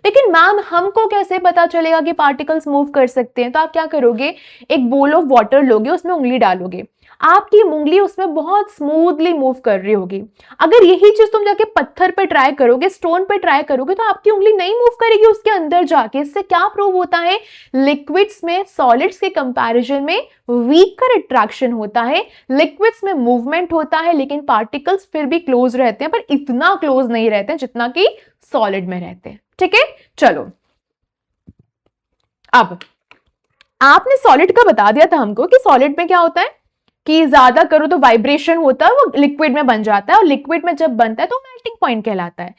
लेकिन मैम हमको कैसे पता चलेगा कि पार्टिकल्स मूव कर सकते हैं, तो आप क्या करोगे, एक बोल ऑफ वाटर लोगे, उसमें उंगली डालोगे, आपकी उंगली उसमें बहुत स्मूथली मूव कर रही होगी। अगर यही चीज तुम जाके पत्थर पे ट्राई करोगे, स्टोन पे ट्राई करोगे, तो आपकी उंगली नहीं मूव करेगी उसके अंदर जाके। इससे क्या प्रूव होता है, लिक्विड्स में सॉलिड्स के कंपैरिजन में वीकर अट्रैक्शन होता है, लिक्विड्स में मूवमेंट होता है, लेकिन पार्टिकल्स फिर भी क्लोज रहते हैं, पर इतना क्लोज नहीं रहते हैं जितना कि सॉलिड में रहते हैं, ठीक है। चलो अब आपने सॉलिड का बता दिया था हमको कि सॉलिड में क्या होता है कि ज्यादा करो तो वाइब्रेशन होता है, वो लिक्विड में बन जाता है, और लिक्विड में जब बनता है तो मेल्टिंग पॉइंट कहलाता है।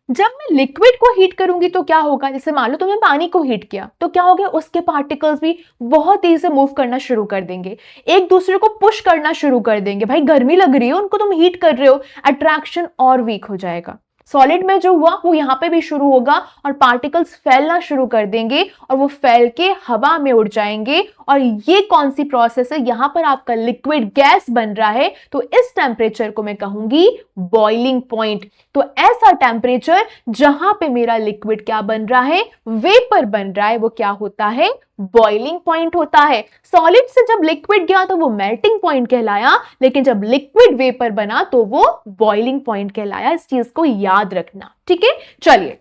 जब मैं लिक्विड को हीट करूंगी तो क्या होगा, जैसे मान लो तुमने पानी को हीट किया तो क्या हो गया, उसके पार्टिकल्स भी बहुत तेजी से मूव करना शुरू कर देंगे, एक दूसरे को पुश करना शुरू कर देंगे। भाई गर्मी लग रही है, उनको तुम हीट कर रहे हो, अट्रैक्शन और वीक हो जाएगा। सॉलिड में जो हुआ वो यहां पे भी शुरू होगा और पार्टिकल्स फैलना शुरू कर देंगे और वो फैल के हवा में उड़ जाएंगे। और ये कौन सी प्रोसेस है, यहां पर आपका लिक्विड गैस बन रहा है, तो इस टेम्परेचर को मैं कहूंगी बॉइलिंग पॉइंट। तो ऐसा टेम्परेचर जहां पे मेरा लिक्विड क्या बन रहा है, वेपर बन रहा है, वो क्या होता है, बॉइलिंग पॉइंट होता है। सॉलिड से जब लिक्विड गया तो वो मेल्टिंग पॉइंट कहलाया, लेकिन जब लिक्विड वेपर बना तो वो बॉइलिंग पॉइंट कहलाया। इस चीज को याद रखना, ठीक है। चलिए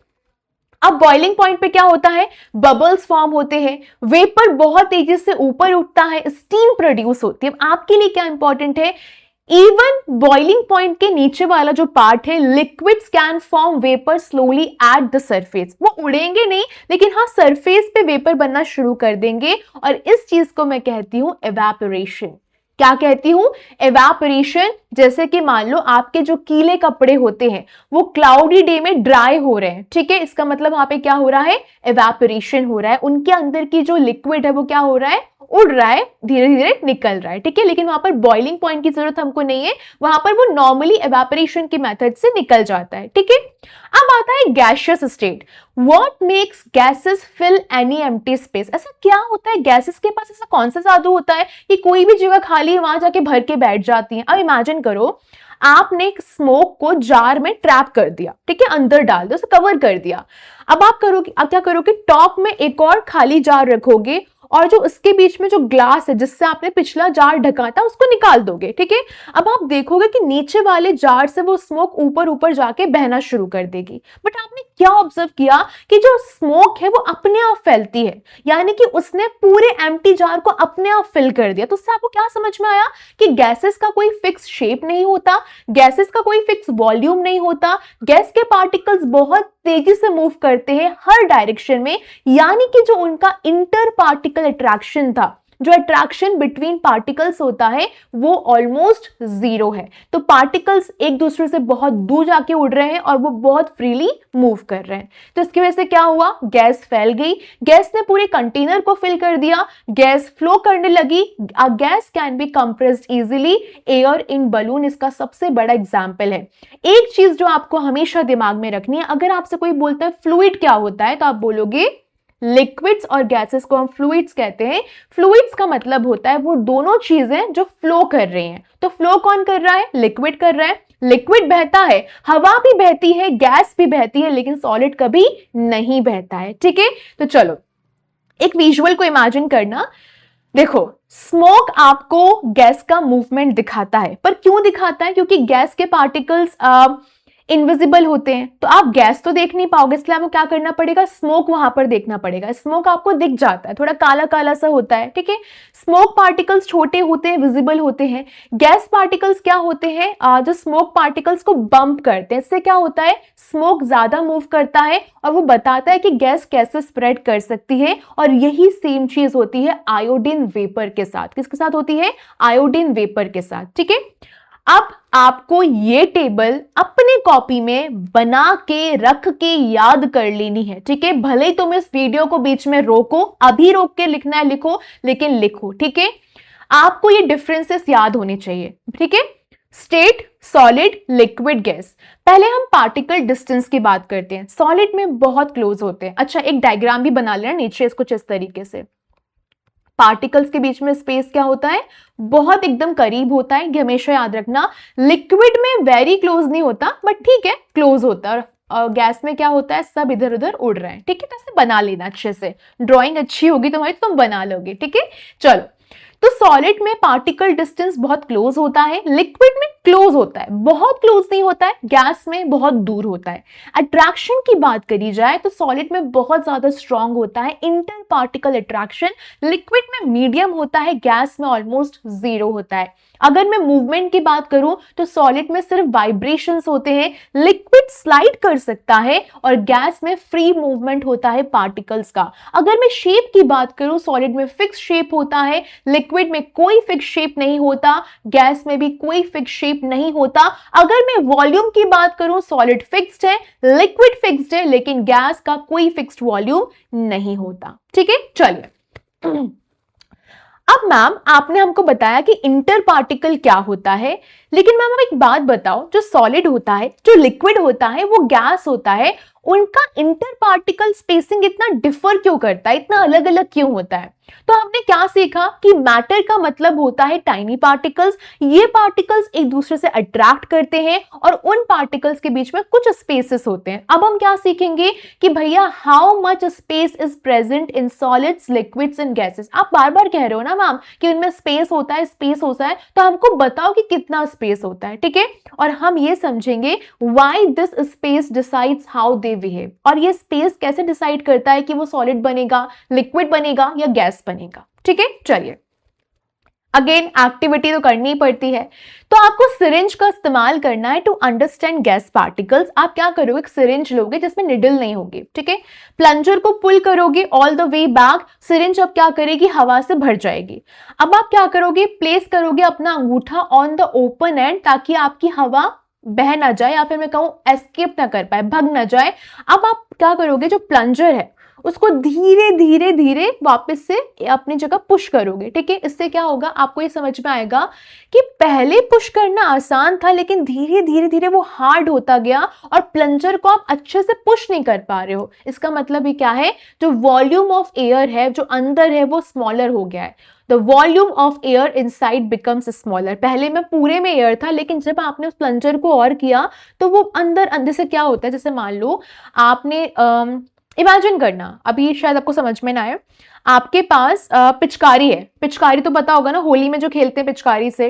अब बॉइलिंग पॉइंट पे क्या होता है, बबल्स फॉर्म होते हैं, वेपर बहुत तेजी से ऊपर उठता है, स्टीम प्रोड्यूस होती है। आपके लिए क्या इंपॉर्टेंट है, इवन बॉइलिंग पॉइंट के नीचे वाला जो पार्ट है, liquids can form vapour slowly at the surface. वो उड़ेंगे नहीं, लेकिन हाँ सरफेस पे वेपर बनना शुरू कर देंगे, और इस चीज को मैं कहती हूं एवेपोरेशन। क्या कहती हूं, एवेपोरेशन। जैसे कि मान लो आपके जो गीले कपड़े होते हैं वो क्लाउडी डे में ड्राई हो रहे हैं, ठीक है, इसका मतलब वहां पे क्या हो रहा है, एवेपोरेशन हो रहा है। उनके अंदर की जो लिक्विड है वो क्या हो रहा है, उड़ रहा है, धीरे धीरे निकल रहा है, ठीक है। लेकिन वहां पर बॉइलिंग पॉइंट की जरूरत हमको नहीं है, वहां पर वो नॉर्मली एवेपोरेशन के मेथड से निकल जाता है, ठीक है। अब आता है gaseous state. What makes gases fill any empty space. ऐसा क्या होता है, गैसेस के पास ऐसा कौन सा जादू होता है कि कोई भी जगह खाली है वहां जाके भर के बैठ जाती है। अब इमेजिन करो आपने स्मोक को जार में ट्रैप कर दिया, ठीक है, अंदर डाल दो, उसे कवर कर दिया। अब आप क्या करोगे, टॉप में एक और खाली जार रखोगे और जो उसके बीच में जो ग्लास है जिससे आपने पिछला जार ढका था उसको निकाल दोगे, ठीक है। अब आप देखोगे कि नीचे वाले जार से वो स्मोक ऊपर ऊपर जाके बहना शुरू कर देगी। बट आपने क्या ऑब्जर्व किया कि जो स्मोक है वो अपने आप फैलती है, यानी कि उसने पूरे एम्प्टी जार को अपने आप फिल कर दिया। तो उससे आपको क्या समझ में आया कि गैसेस का कोई फिक्स शेप नहीं होता, गैसेस का कोई फिक्स वॉल्यूम नहीं होता, गैस के पार्टिकल्स बहुत तेजी से मूव करते हैं हर डायरेक्शन में, यानी कि जो उनका इंटर पार्टिकल अट्रैक्शन था, जो अट्रैक्शन बिटवीन पार्टिकल्स होता है वो ऑलमोस्ट जीरो है। तो पार्टिकल्स एक दूसरे से बहुत दूर जाके उड़ रहे हैं और वो बहुत फ्रीली मूव कर रहे हैं। तो इसकी वजह से क्या हुआ, गैस फैल गई, गैस ने पूरे कंटेनर को फिल कर दिया, गैस फ्लो करने लगी। A gas can be compressed easily, air in balloon इसका सबसे बड़ा एग्जाम्पल है। एक चीज जो आपको हमेशा दिमाग में रखनी है, अगर आपसे कोई बोलता है फ्लूइड क्या होता है, तो आप बोलोगे लिक्विड्स और गैसेस को हम फ्लूइड्स कहते हैं। फ्लूइड्स का मतलब होता है वो दोनों चीजें जो फ्लो कर रही हैं। तो फ्लो कौन कर रहा है, लिक्विड कर रहा है। लिक्विड बहता है, हवा भी बहती है, गैस भी बहती है, लेकिन सॉलिड कभी नहीं बहता है। ठीक है, तो चलो एक विजुअल को इमेजिन करना। देखो, स्मोक आपको गैस का मूवमेंट दिखाता है, पर क्यों दिखाता है, क्योंकि गैस के पार्टिकल्स इनविजिबल होते हैं, तो आप गैस तो देख नहीं पाओगे, इसलिए आपको क्या करना पड़ेगा, स्मोक वहां पर देखना पड़ेगा। स्मोक आपको दिख जाता है, थोड़ा काला काला सा होता है। ठीक है, स्मोक पार्टिकल्स छोटे होते हैं, विजिबल होते हैं। गैस पार्टिकल्स क्या होते हैं, जो स्मोक पार्टिकल्स को बंप करते हैं, इससे क्या होता है, स्मोक ज्यादा मूव करता है और वो बताता है कि गैस कैसे स्प्रेड कर सकती है। और यही सेम चीज होती है आयोडीन वेपर के साथ। किसके साथ होती है, आयोडीन वेपर के साथ। ठीक है, अब आपको ये टेबल अपने कॉपी में बना के रख के याद कर लेनी है। ठीक है, भले ही तुम इस वीडियो को बीच में रोको, अभी रोक के लिखना है लिखो, लेकिन लिखो। ठीक है, आपको ये डिफरेंसेस याद होने चाहिए। ठीक है, स्टेट, सॉलिड, लिक्विड, गैस। पहले हम पार्टिकल डिस्टेंस की बात करते हैं। सॉलिड में बहुत क्लोज होते हैं। अच्छा, एक डायग्राम भी बना लेना नीचे इसको इस तरीके से। पार्टिकल्स के बीच में स्पेस क्या होता है, बहुत एकदम करीब होता है, ये हमेशा याद रखना। लिक्विड में वेरी क्लोज नहीं होता, बट ठीक है क्लोज होता है। और गैस में क्या होता है, सब इधर उधर उड़ रहे हैं। ठीक है, तो ऐसे बना लेना अच्छे से, ड्राइंग अच्छी होगी तुम्हारी तो तुम बना लोगे। ठीक है, चलो, तो सॉलिड में पार्टिकल डिस्टेंस बहुत क्लोज होता है, लिक्विड में क्लोज होता है, बहुत क्लोज नहीं होता है, गैस में बहुत दूर होता है। अट्रैक्शन की बात करी जाए तो सॉलिड में बहुत ज्यादा स्ट्रांग होता है इंटर पार्टिकल अट्रैक्शन, लिक्विड में मीडियम होता है, गैस में ऑलमोस्ट जीरो होता है। अगर मैं मूवमेंट की बात करूं तो सॉलिड में सिर्फ वाइब्रेशंस होते हैं, लिक्विड स्लाइड कर सकता है और गैस में फ्री मूवमेंट होता है पार्टिकल्स का। अगर मैं शेप की बात करूं, सॉलिड में फिक्स शेप होता है, लिक्विड में कोई फिक्स शेप नहीं होता, गैस में भी कोई फिक्स शेप नहीं होता। अगर मैं वॉल्यूम की बात करूं, सॉलिड फिक्स्ड है, लिक्विड फिक्स्ड है, लेकिन गैस का कोई फिक्स्ड वॉल्यूम नहीं होता। ठीक है, चलिए अब मैम आपने हमको बताया कि इंटर पार्टिकल क्या होता है, लेकिन मैम अब एक बात बताओ, जो सॉलिड होता है, जो लिक्विड होता है, वो गैस होता है, उनका इंटर पार्टिकल स्पेसिंग इतना डिफर क्यों करता है, इतना अलग अलग क्यों होता है? तो हमने क्या सीखा कि मैटर का मतलब होता है टाइनी पार्टिकल्स। ये पार्टिकल्स एक दूसरे से अट्रैक्ट करते हैं और उन पार्टिकल्स के बीच में कुछ स्पेसेस होते हैं। अब हम क्या सीखेंगे कि भैया how much space is present in solids, liquids and gases. आप बार बार कह रहे हो ना मैम कि उनमें स्पेस होता है, स्पेस होता है, तो हमको बताओ कि कितना स्पेस होता है। ठीक है, और हम ये समझेंगे why this space decides how they behave, और ये स्पेस कैसे डिसाइड करता है कि वो सॉलिड बनेगा, लिक्विड बनेगा या गैस बनेगा। ठीक है, चलिए अगेन एक्टिविटी तो करनी ही पड़ती है, तो आपको सिरिंज का इस्तेमाल करना है टू अंडरस्टैंड गैस पार्टिकल्स। आप क्या करोगे, एक सिरिंज लोगे जिसमें निडल नहीं होगी। ठीक है, प्लंजर को पुल करोगे all the way back, syringe अब क्या करेगी, हवा से भर जाएगी। अब आप क्या करोगे, प्लेस करोगे अपना अंगूठा ऑन द ओपन एंड, ताकि आपकी हवा बह ना जाए, या फिर मैं कहूं एस्केप ना कर पाए, भग ना जाए। अब आप क्या करोगे, जो प्लंजर है उसको धीरे धीरे धीरे वापस से अपनी जगह पुश करोगे। ठीक है, इससे क्या होगा, आपको ये समझ में आएगा कि पहले पुश करना आसान था, लेकिन धीरे धीरे धीरे वो हार्ड होता गया और प्लंजर को आप अच्छे से पुश नहीं कर पा रहे हो। इसका मतलब ये क्या है, जो वॉल्यूम ऑफ एयर है जो अंदर है वो स्मॉलर हो गया है। The volume of air inside becomes smaller. पहले में पूरे में एयर था, लेकिन जब आपने उस प्लंजर को और किया तो वो अंदर अंदर से क्या होता है, जैसे मान लो आपने इमेजिन करना, अभी शायद आपको समझ में ना आए, आपके पास पिचकारी है। पिचकारी तो पता होगा ना, होली में जो खेलते हैं पिचकारी से,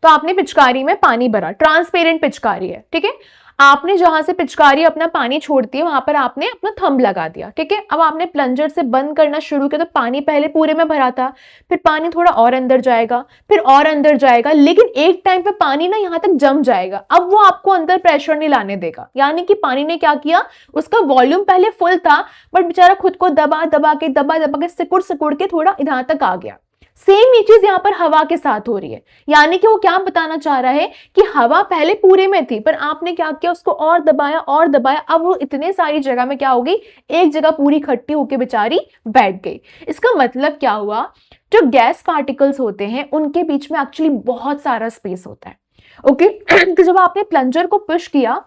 तो आपने पिचकारी में पानी भरा, ट्रांसपेरेंट पिचकारी है। ठीक है, आपने जहां से पिचकारी अपना पानी छोड़ती है वहां पर आपने अपना थंब लगा दिया, ठीक है। अब आपने प्लंजर से बंद करना शुरू किया तो पानी पहले पूरे में भरा था, फिर पानी थोड़ा और अंदर जाएगा, फिर और अंदर जाएगा, लेकिन एक टाइम पे पानी ना यहां तक जम जाएगा। अब वो आपको अंदर प्रेशर नहीं लाने देगा, यानी कि पानी ने क्या किया, उसका वॉल्यूम पहले फुल था बट बेचारा खुद को दबा दबा के सिकुड़ सिकुड़ के थोड़ा इधर तक आ गया। सेम ये चीज यहां पर हवा के साथ हो रही है, यानी कि वो क्या बताना चाह रहा है कि हवा पहले पूरे में थी पर आपने क्या किया, उसको और दबाया और दबाया, अब वो इतने सारी जगह में क्या हो गई, एक जगह पूरी इकट्ठी होकर बेचारी बैठ गई। इसका मतलब क्या हुआ, जो गैस पार्टिकल्स होते हैं उनके बीच में एक्चुअली बहुत सारा स्पेस होता है। ओके तो जब आपने प्लंजर को पुश किया,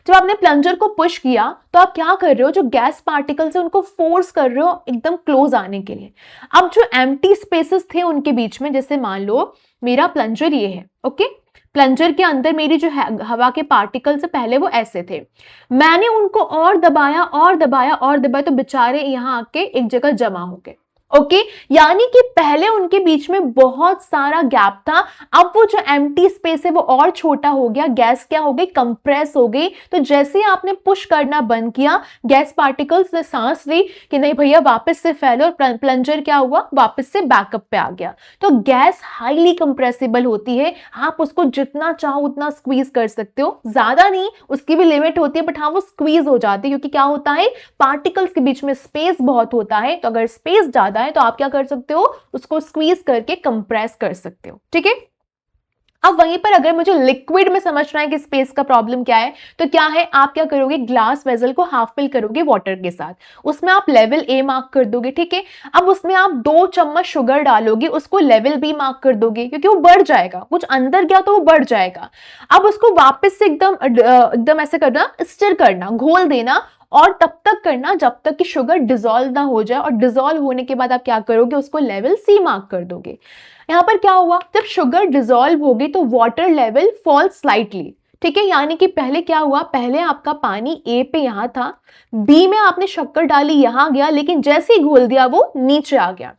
जब आपने प्लंजर को पुश किया तो आप क्या कर रहे हो, जो गैस पार्टिकल्स है उनको फोर्स कर रहे हो एकदम क्लोज आने के लिए। अब जो एम्प्टी स्पेसेस थे उनके बीच में, जैसे मान लो मेरा प्लंजर ये है, ओके, प्लंजर के अंदर मेरी जो हवा के पार्टिकल्स पहले वो ऐसे थे, मैंने उनको और दबाया और दबाया और दबाया तो बेचारे यहाँ आके एक जगह जमा हो गए। ओके यानी कि पहले उनके बीच में बहुत सारा गैप था, अब वो जो एम्प्टी स्पेस है वो और छोटा हो गया, गैस क्या हो गई, कंप्रेस हो गई। तो जैसे ही आपने पुश करना बंद किया, गैस पार्टिकल्स ने सांस ली कि नहीं भैया वापस से फैलो, और प्लंजर क्या हुआ, वापस से बैकअप पे आ गया। तो गैस हाईली कंप्रेसिबल होती है, आप उसको जितना चाहो उतना स्क्वीज कर सकते हो, ज्यादा नहीं, उसकी भी लिमिट होती है, बट हाँ वो स्क्वीज हो जाती है, क्योंकि क्या होता है, पार्टिकल्स के बीच में स्पेस बहुत होता है। तो अगर स्पेस ज्यादा है तो आप क्या कर सकते हो, उसको स्क्वीज करके कंप्रेस कर सकते हो, ठीक है। अब वहीं पर अगर मुझे लिक्विड में समझना है कि स्पेस का प्रॉब्लम क्या है, तो क्या है, आप क्या करोगे, ग्लास वेजल को हाफ फिल करोगे वाटर के साथ, उसमें आप लेवल ए मार्क कर दोगे, ठीक है। अब उसमें आप 2 चम्मच शुगर डालोगे, उसको लेवल बी मार्क कर दोगे, क्योंकि वो बढ़ जाएगा, कुछ अंदर गया तो वो बढ़ जाएगा। अब उसको वापस से एकदम ऐसे करना, स्टिर करना, घोल देना, और तब तक करना जब तक कि शुगर डिसॉल्व ना हो जाए, और डिसॉल्व होने के बाद आप क्या करोगे, उसको लेवल सी मार्क कर दोगे। यहां पर क्या हुआ, जब शुगर डिसॉल्व होगी तो वाटर लेवल फॉल स्लाइटली, ठीक है। यानी कि पहले क्या हुआ, पहले आपका पानी ए पे यहां था, बी में आपने शक्कर डाली, यहां गया, लेकिन जैसे ही घोल दिया वो नीचे आ गया,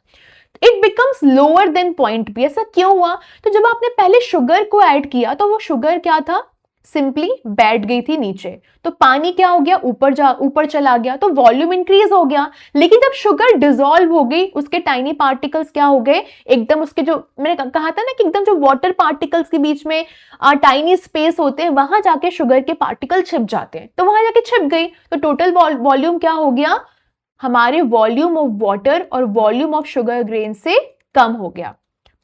it becomes lower than point B. ऐसा क्यों हुआ, तो जब आपने पहले शुगर को ऐड किया तो वो शुगर क्या था, सिंपली बैठ गई थी नीचे, तो पानी क्या हो गया, ऊपर चला गया, तो वॉल्यूम इंक्रीज हो गया। लेकिन जब शुगर डिसॉल्व हो गई, उसके टाइनी पार्टिकल्स क्या हो गए, एकदम उसके जो मैंने कहा था ना कि एकदम जो वाटर पार्टिकल्स के बीच में टाइनी स्पेस होते हैं, वहां जाके शुगर के पार्टिकल छिप जाते हैं, तो वहां जाके छिप गई, तो टोटल वॉल्यूम क्या हो गया, हमारे वॉल्यूम ऑफ वाटर और वॉल्यूम ऑफ शुगर ग्रेन से कम हो गया।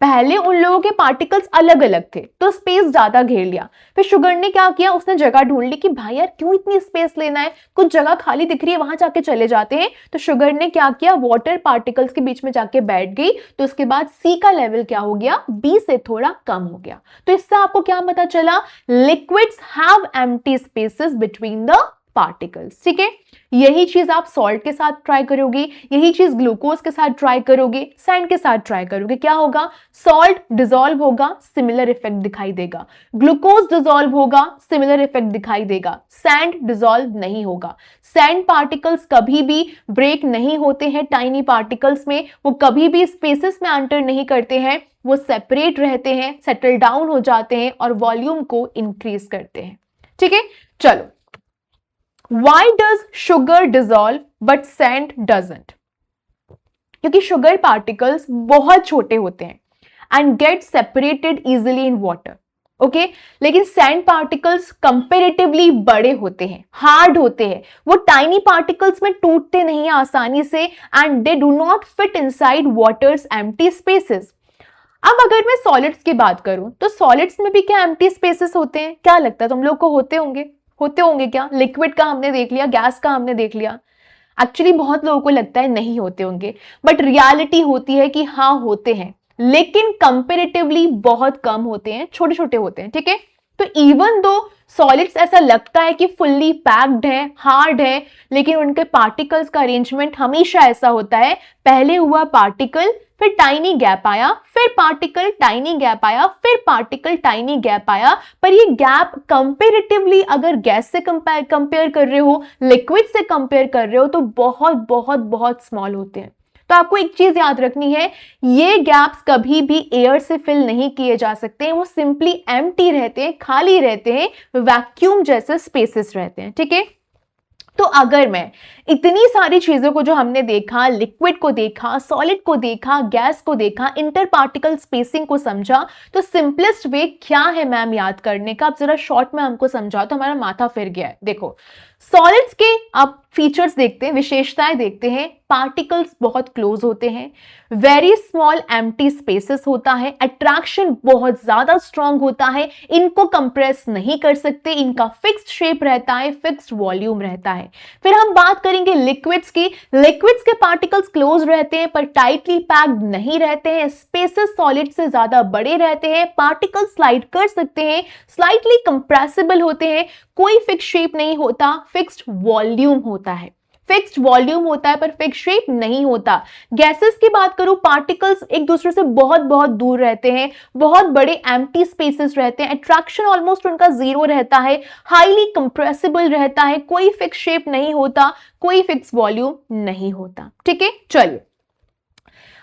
पहले उन लोगों के पार्टिकल्स अलग अलग थे तो स्पेस ज्यादा घेर लिया, फिर शुगर ने क्या किया, उसने जगह ढूंढ ली कि भाई यार क्यों इतनी स्पेस लेना है, कुछ जगह खाली दिख रही है वहां जाके चले जाते हैं। तो शुगर ने क्या किया, वाटर पार्टिकल्स के बीच में जाके बैठ गई, तो उसके बाद सी का लेवल क्या हो गया, बी से थोड़ा कम हो गया। तो इससे आपको क्या पता चला, liquids have empty spaces between the particles, ठीक है। यही चीज आप सॉल्ट के साथ ट्राई करोगे, यही चीज ग्लूकोज के साथ ट्राई करोगे, सैंड के साथ ट्राई करोगे, क्या होगा, सॉल्ट डिसॉल्व होगा, सिमिलर इफेक्ट दिखाई देगा, ग्लूकोज डिसॉल्व होगा, सिमिलर इफेक्ट दिखाई देगा, सैंड डिसॉल्व नहीं होगा। सैंड पार्टिकल्स कभी भी ब्रेक नहीं होते हैं टाइनी पार्टिकल्स में, वो कभी भी स्पेसेस में एंटर नहीं करते हैं, वो सेपरेट रहते हैं, सेटल डाउन हो जाते हैं और वॉल्यूम को इंक्रीज करते हैं, ठीक है। चलो, Why does sugar dissolve but sand doesn't? क्योंकि शुगर पार्टिकल्स बहुत छोटे होते हैं and get separated easily in water, okay. लेकिन सैंड पार्टिकल्स कंपेरेटिवली बड़े होते हैं, हार्ड होते हैं, वो टाइनी पार्टिकल्स में टूटते नहीं है आसानी से, and they do not fit inside waters empty spaces. अब अगर मैं सॉलिड्स की बात करूं तो सॉलिड्स में भी क्या एम्प्टी स्पेसेस होते हैं, क्या लगता है तुम लोग को, होते होंगे क्या, लिक्विड का हमने देख लिया, गैस का हमने देख लिया, एक्चुअली बहुत लोगों को लगता है नहीं होते होंगे, बट रियलिटी होती है कि हाँ होते हैं, लेकिन कंपेरेटिवली बहुत कम होते हैं, छोटे छोटे होते हैं, ठीक है। तो इवन दो सॉलिड्स ऐसा लगता है कि फुल्ली पैक्ड है, हार्ड है, लेकिन उनके पार्टिकल्स का अरेंजमेंट हमेशा ऐसा होता है, पहले हुआ पार्टिकल, फिर टाइनी गैप आया, फिर पार्टिकल, टाइनी गैप आया, फिर पार्टिकल, टाइनी गैप आया। पर ये गैप कंपेरेटिवली अगर गैस से कंपेयर कर रहे हो, लिक्विड से कंपेयर कर रहे हो, तो बहुत बहुत बहुत स्मॉल होते हैं। तो आपको एक चीज याद रखनी है, ये गैप्स कभी भी एयर से फिल नहीं किए जा सकते हैं, वो सिंपली एम्प्टी रहते हैं, खाली रहते हैं, वैक्यूम जैसे स्पेसेस रहते हैं, ठीक है। तो अगर मैं इतनी सारी चीजों को जो हमने देखा, लिक्विड को देखा, सॉलिड को देखा, गैस को देखा, इंटर पार्टिकल स्पेसिंग को समझा, तो सिंपलेस्ट वे क्या है मैम याद करने का? आप जरा शॉर्ट में हमको समझाओ, तो हमारा माथा फिर गया है। देखो, सॉलिड्स के आप फीचर्स देखते हैं, विशेषताएं देखते हैं, पार्टिकल्स बहुत क्लोज होते हैं, वेरी स्मॉल एम्प्टी स्पेसेस होता है, अट्रैक्शन बहुत ज्यादा स्ट्रांग होता है, इनको कंप्रेस नहीं कर सकते, इनका फिक्स्ड शेप रहता है, फिक्स्ड वॉल्यूम रहता है। फिर हम बात करेंगे लिक्विड्स की। लिक्विड्स के पार्टिकल्स क्लोज रहते हैं पर टाइटली पैक्ड नहीं रहते हैं, स्पेसेस सॉलिड से ज्यादा बड़े रहते हैं, पार्टिकल्स स्लाइड कर सकते हैं, स्लाइटली कंप्रेसिबल होते हैं, कोई फिक्स शेप नहीं होता, फिक्स्ड वॉल्यूम होता है। फिक्स्ड वॉल्यूम होता है पर फिक्स शेप नहीं होता। गैसेस की बात करूं, पार्टिकल्स एक दूसरे से बहुत बहुत दूर रहते हैं, बहुत बड़े एम्प्टी स्पेसेस रहते हैं, अट्रैक्शन ऑलमोस्ट उनका जीरो रहता है, हाईली कंप्रेसिबल रहता है, कोई फिक्स शेप नहीं होता, कोई फिक्स वॉल्यूम नहीं होता, ठीक है। चलिए,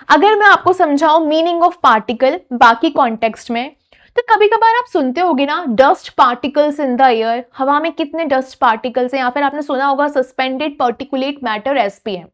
अगर मैं आपको समझाऊं मीनिंग ऑफ पार्टिकल बाकी कॉन्टेक्स्ट में, तो कभी कभार आप सुनते होगे ना, dust particles in the air, हवा में कितने डस्ट पार्टिकल्स हैं, या फिर आपने सुना होगा सस्पेंडेड पार्टिकुलेट मैटर एसपीएम।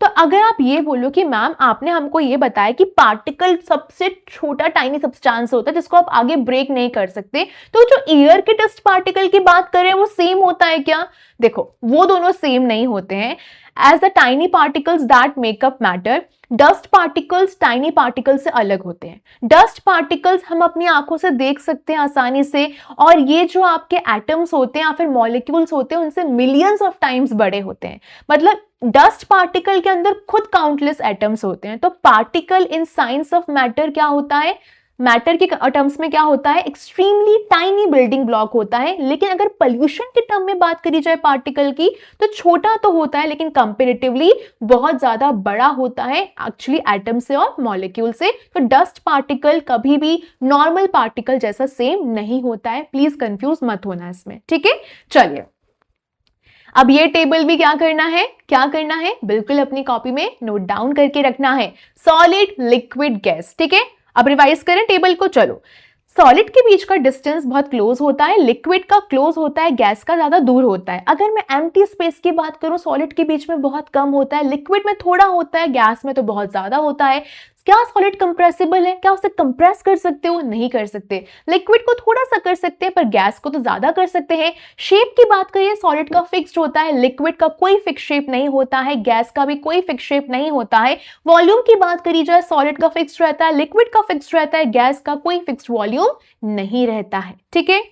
तो अगर आप ये बोलो कि मैम आपने हमको ये बताया कि पार्टिकल सबसे छोटा टाइनी सब्सटेंस होता है जिसको आप आगे ब्रेक नहीं कर सकते, तो जो एयर के डस्ट पार्टिकल की बात करें वो सेम होता है क्या? देखो, वो दोनों सेम नहीं होते हैं। As the tiny particles that make up matter, dust particles tiny particle से अलग होते हैं। डस्ट पार्टिकल्स हम अपनी आंखों से देख सकते हैं आसानी से, और ये जो आपके एटम्स होते हैं या फिर मॉलिक्यूल्स होते हैं उनसे मिलियंस ऑफ टाइम्स बड़े होते हैं। मतलब डस्ट पार्टिकल के अंदर खुद काउंटलेस एटम्स होते हैं। तो particle in science of matter क्या होता है? मैटर के टर्म्स में क्या होता है? एक्सट्रीमली टाइनी बिल्डिंग ब्लॉक होता है। लेकिन अगर पोल्यूशन के टर्म में बात करी जाए पार्टिकल की, तो छोटा तो होता है लेकिन कंपैरेटिवली बहुत ज्यादा बड़ा होता है एक्चुअली एटम से और मॉलिक्यूल से। तो डस्ट पार्टिकल कभी भी नॉर्मल पार्टिकल जैसा सेम नहीं होता है, प्लीज कंफ्यूज मत होना इसमें, ठीक है। चलिए, अब ये टेबल भी क्या करना है, क्या करना है, बिल्कुल अपनी कॉपी में नोट डाउन करके रखना है। सॉलिड, लिक्विड, गैस, ठीक है। अब रिवाइज करें टेबल को। चलो, सॉलिड के बीच का डिस्टेंस बहुत क्लोज होता है, लिक्विड का क्लोज होता है, गैस का ज्यादा दूर होता है। अगर मैं एम्प्टी स्पेस की बात करूं, सॉलिड के बीच में बहुत कम होता है, लिक्विड में थोड़ा होता है, गैस में तो बहुत ज्यादा होता है। क्या सॉलिड कंप्रेसिबल है? क्या उसे कंप्रेस कर सकते हो? नहीं कर सकते। लिक्विड को थोड़ा सा कर सकते हैं पर गैस को तो ज्यादा कर सकते हैं। शेप की बात करिए, सॉलिड का फिक्स्ड होता है, लिक्विड का कोई फिक्स शेप नहीं होता है, गैस का भी कोई फिक्स शेप नहीं होता है। वॉल्यूम की बात करी जाए, सॉलिड का फिक्स्ड रहता है, लिक्विड का फिक्स्ड रहता है, गैस का कोई फिक्स्ड वॉल्यूम नहीं रहता है, ठीक है।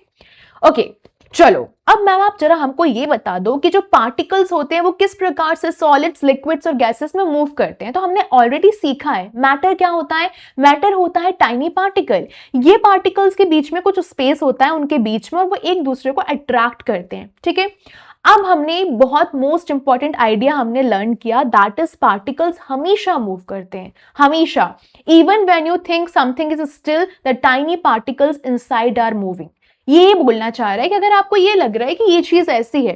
ओके, चलो अब मैम आप जरा हमको ये बता दो कि जो पार्टिकल्स होते हैं वो किस प्रकार से सॉलिड्स, लिक्विड्स और गैसेस में मूव करते हैं। तो हमने ऑलरेडी सीखा है मैटर क्या होता है। मैटर होता है टाइनी पार्टिकल। ये पार्टिकल्स के बीच में कुछ स्पेस होता है उनके बीच में, और वो एक दूसरे को अट्रैक्ट करते हैं, ठीक है। अब हमने बहुत मोस्ट इंपॉर्टेंट आइडिया हमने लर्न किया, दैट इज पार्टिकल्स हमेशा मूव करते हैं, हमेशा। Even when you think something is still, the tiny particles inside are moving. ये बोलना चाह रहा है कि अगर आपको ये लग रहा है कि ये चीज ऐसी है,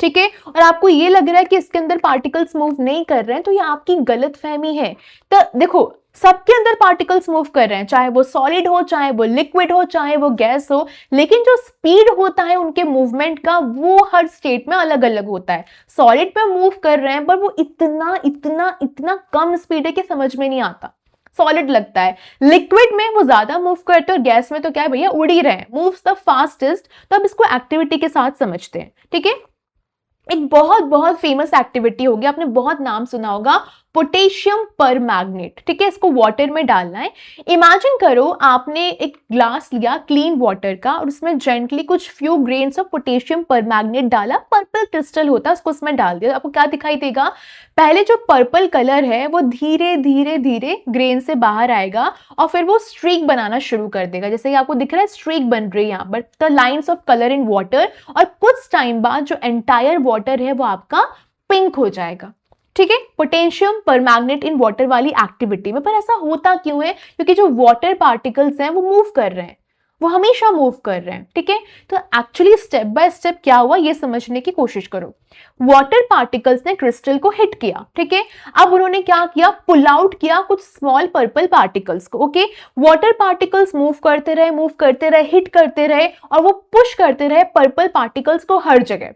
ठीक है, और आपको ये लग रहा है कि इसके अंदर पार्टिकल्स मूव नहीं कर रहे हैं, तो ये आपकी गलत फहमी है। तो देखो, सबके अंदर पार्टिकल्स मूव कर रहे हैं, चाहे वो सॉलिड हो, चाहे वो लिक्विड हो, चाहे वो गैस हो, लेकिन जो स्पीड होता है उनके मूवमेंट का वो हर स्टेट में अलग अलग होता है। सॉलिड पे मूव कर रहे हैं पर वो इतना इतना इतना कम स्पीड है कि समझ में नहीं आता, सॉलिड लगता है। लिक्विड में वो ज्यादा मूव करते हैं, और गैस में तो क्या है भैया, उड़ ही रहे हैं, मूव्स द फास्टेस्ट। तो अब इसको एक्टिविटी के साथ समझते हैं, ठीक है। एक बहुत बहुत फेमस एक्टिविटी होगी, आपने बहुत नाम सुना होगा, पोटेशियम पर मैग्नेट, ठीक है। इसको वाटर में डालना है। इमेजिन करो आपने एक ग्लास लिया क्लीन वाटर का, और उसमें जेंटली कुछ फ्यू ग्रेन्स ऑफ पोटेशियम पर मैग्नेट डाला, पर्पल क्रिस्टल होता है, उसको उसमें डाल दिया। आपको क्या दिखाई देगा? पहले जो पर्पल कलर है वो धीरे धीरे धीरे ग्रेन से बाहर आएगा, और फिर वो स्ट्रीक बनाना शुरू कर देगा। जैसे कि आपको दिख रहा है स्ट्रीक बन रही है यहाँ पर, the lines of colour in water. और कुछ टाइम बाद जो एंटायर वाटर है वो आपका पिंक हो जाएगा, ठीक है। पोटेशियम पर मैग्नेट इन वाटर वाली एक्टिविटी में। पर ऐसा होता क्यों है? क्योंकि जो वाटर पार्टिकल्स हैं वो मूव कर रहे हैं, वो हमेशा मूव कर रहे हैं, ठीक है। तो एक्चुअली स्टेप बाय स्टेप क्या हुआ ये समझने की कोशिश करो। वाटर पार्टिकल्स ने क्रिस्टल को हिट किया, ठीक है। अब उन्होंने क्या किया, पुल आउट किया कुछ स्मॉल पर्पल पार्टिकल्स को, ओके। वाटर पार्टिकल्स मूव करते रहे, हिट करते रहे और वो पुश करते रहे पर्पल पार्टिकल्स को हर जगह।